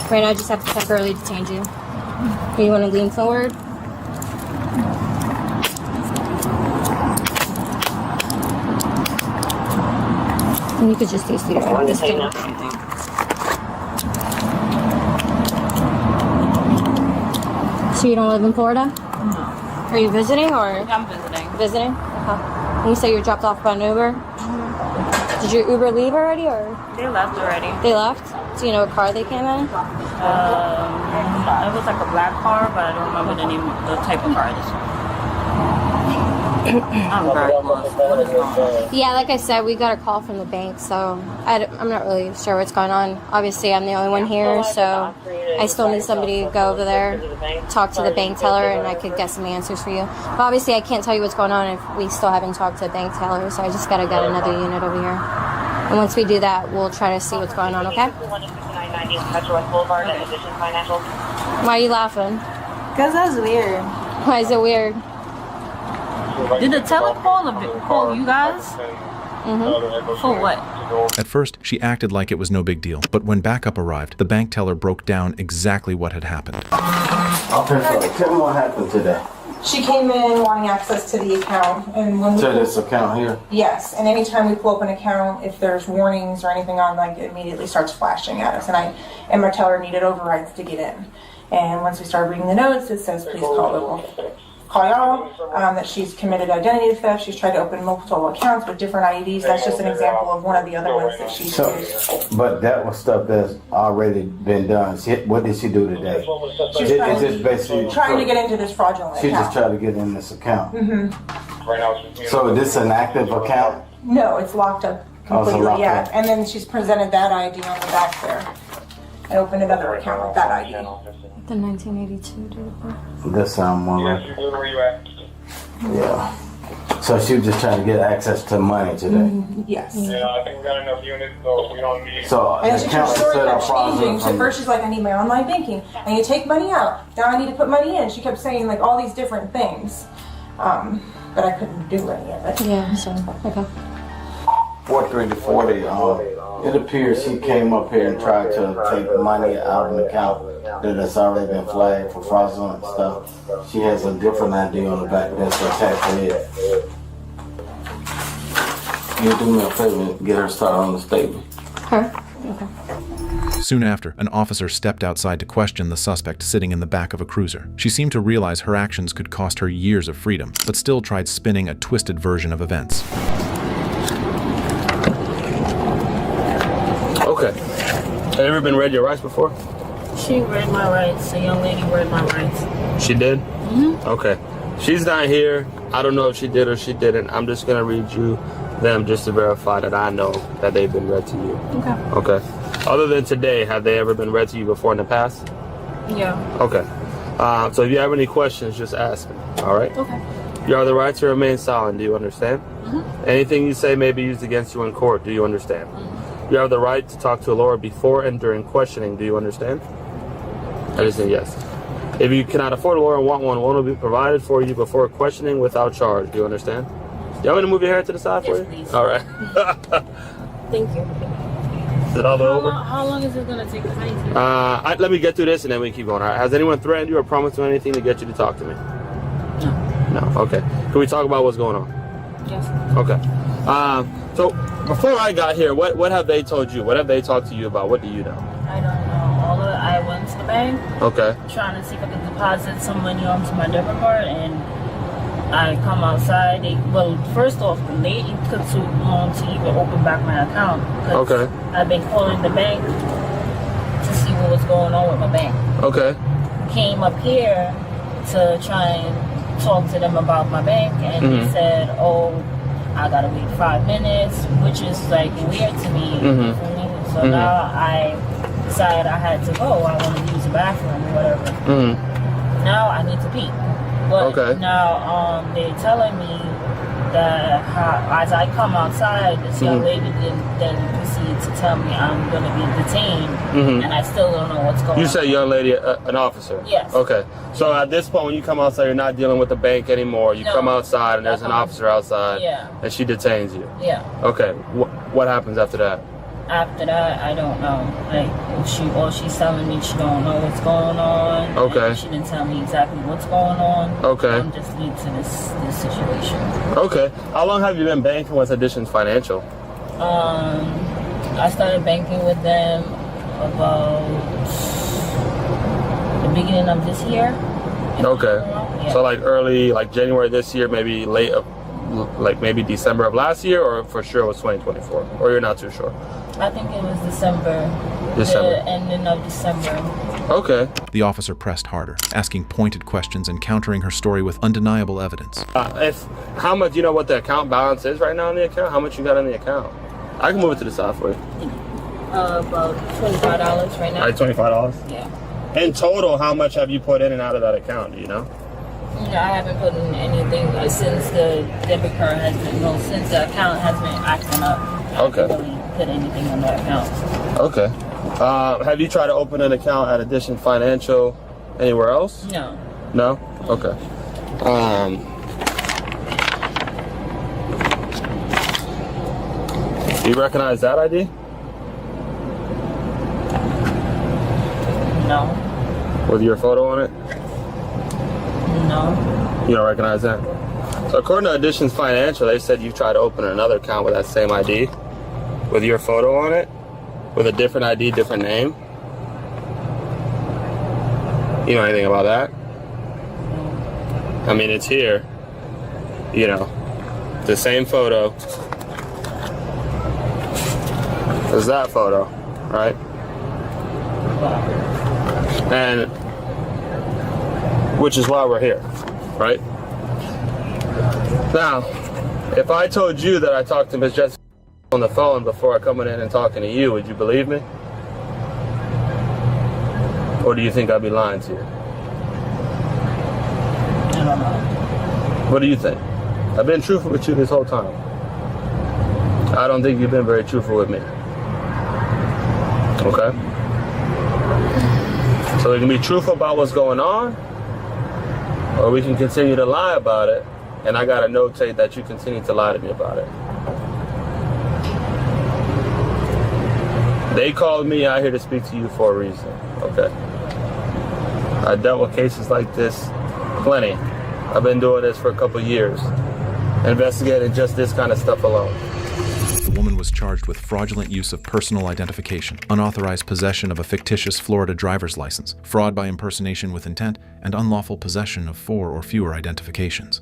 Right now, I just have to temporarily detain you. You want to lean forward? And you could just use the this thing. So you don't live in Florida? No. Are you visiting or? I'm visiting. Visiting? Okay. And you say you're dropped off by an Uber? Did your Uber leave already or? They left already. They left? Do you know what car they came in? It was like a black car, but I don't remember the name, the type of car it is. I'm very lost. What is going on? Yeah, like I said, we got a call from the bank, so I'm not really sure what's going on. Obviously, I'm the only one here, so I still need somebody to go over there, talk to the bank teller, and I could get some answers for you. But obviously, I can't tell you what's going on if we still haven't talked to the bank teller, so I just gotta get another unit over here. And once we do that, we'll try to see what's going on, okay? Why are you laughing? Because that's weird. Why is it weird? Did the teller call you guys? Mm-hmm. For what? At first, she acted like it was no big deal, but when backup arrived, the bank teller broke down exactly what had happened. Okay, so tell me what happened today. She came in wanting access to the account, and when we To this account here? Yes, and anytime we pull up an account, if there's warnings or anything on, like, it immediately starts flashing at us, and my teller needed overrides to get in. And once we started reading the notes, it says, please call y'all, that she's committed identity theft. She's tried to open multiple accounts with different IDs. That's just an example of one of the other ones that she's used. But that was stuff that's already been done. What did she do today? She's trying to get into this fraudulent She account. just tried to get in this account. Mm-hmm. So is this an active account? No, it's locked up completely, locked yeah. up. And then she's presented that ID on the back there. I opened another account with that ID. The 1982 dude. That sound more like. Yeah. So she was just trying to get access to money today. Yes. Yeah, I think we got enough units, so we don't need. So And the she account kept is set up changing. So fraudulent. first she's like, I need my online banking. I need to take money out. Now I need to put money in. She kept saying like all these different things. But I couldn't do any of it. Yeah, so, okay. 43 to 40. It appears he came up here and tried to take money out of an account that has already been flagged for fraudulent stuff. She has a different ID on the back that's attached to it. You do me a favor and get her started on the statement. Her? Okay. Soon after, an officer stepped outside to question the suspect sitting in the back of a cruiser. She seemed to realize her actions could cost her years of freedom, but still tried spinning a twisted version of events. Okay. Have you ever been read your rights before? She read my rights. A young lady read my rights. She did? Mm-hmm. Okay. She's not here. I don't know if she did or she didn't. I'm just going to read you them just to verify that I know that they've been read to you. Okay. Okay. Other than today, have they ever been read to you before in the past? Yeah. Okay. So if you have any questions, just ask me. All right? Okay. You have the right to remain silent. Do you understand? Mm-hmm. Anything you say may be used against you in court. Do you understand? You have the right to talk to a lawyer before and during questioning. Do you understand? I just say yes. If you cannot afford a lawyer and want one will be provided for you before questioning without charge. Do you understand? You want me to move your hair to the side for you? Please. All right. Thank you. Is it all over? How long is it going to take? How Let me get through this and then we keep going. All right. Has anyone threatened you or promised you anything to get you to talk to me? No. No. Okay. Can we talk about what's going on? Yes. Okay. So before I got here, what have they told you? What have they talked to you about? What do you know? I don't know. I went to the bank. Okay. Trying to see if I could deposit some money onto my debit card, and I come outside. First off, the lady took too long to even open back my account. Okay. I've been calling the bank to see what was going on with my bank. Okay. Came up here to try and talk to them about my bank, and they said, "Oh, I gotta wait 5 minutes," which is like weird to me. So now I decided I had to go. I want to use the bathroom or whatever. Now I need to pee. But now they're telling me that as I come outside, this young lady then proceeds to tell me I'm going to be detained, and I still don't know what's going on. You say young lady, an officer? Yes. Okay. So at this point, when you come outside, you're not dealing with the bank anymore. You come outside and there's an officer outside, and she detains you. Yeah. Okay. What happens after that? After that, I don't know. Like, she's telling me she don't know what's going on. Okay. And she didn't tell me exactly what's going on. Okay. I'm just lead to this situation. Okay. How long have you been banking with Additions Financial? I started banking with them about the beginning of this year. Okay. Yeah. So like early, like January this year, maybe late of, like maybe December of last year, or for sure it was 2024, or you're not too sure? I think it was December. December. The ending of December. Okay. The officer pressed harder, asking pointed questions and countering her story with undeniable evidence. How much, you know what the account balance is right now in the account? How much you got in the account? I can move it to the side for you. About $25 right now. Like $25? Yeah. In total, how much have you put in and out of that account? Do you know? No, I haven't put in anything since the debit card has been, no, since the account has been acting up. Okay. I haven't really put anything on the account. Okay. Have you tried to open an account at Addition Financial anywhere else? No. No? Okay. Do you recognize that ID? No. With your photo on it? No. You don't recognize that? So according to Additions Financial, they said you've tried to open another account with that same ID, with your photo on it, with a different ID, different name. You know anything about that? I mean, it's here, you know, the same photo as that photo, right? And which is why we're here, right? Now, if I told you that I talked to Ms. Jasmine on the phone before coming in and talking to you, would you believe me? Or do you think I'd be lying to you? I don't know. What do you think? I've been truthful with you this whole time. I don't think you've been very truthful with me. Okay? So we can be truthful about what's going on, or we can continue to lie about it, and I gotta notate that you continue to lie to me about it. They called me out here to speak to you for a reason, okay? I dealt with cases like this plenty. I've been doing this for a couple years, investigating just this kind of stuff alone. The woman was charged with fraudulent use of personal identification, unauthorized possession of a fictitious Florida driver's license, fraud by impersonation with intent, and unlawful possession of 4 or fewer identifications.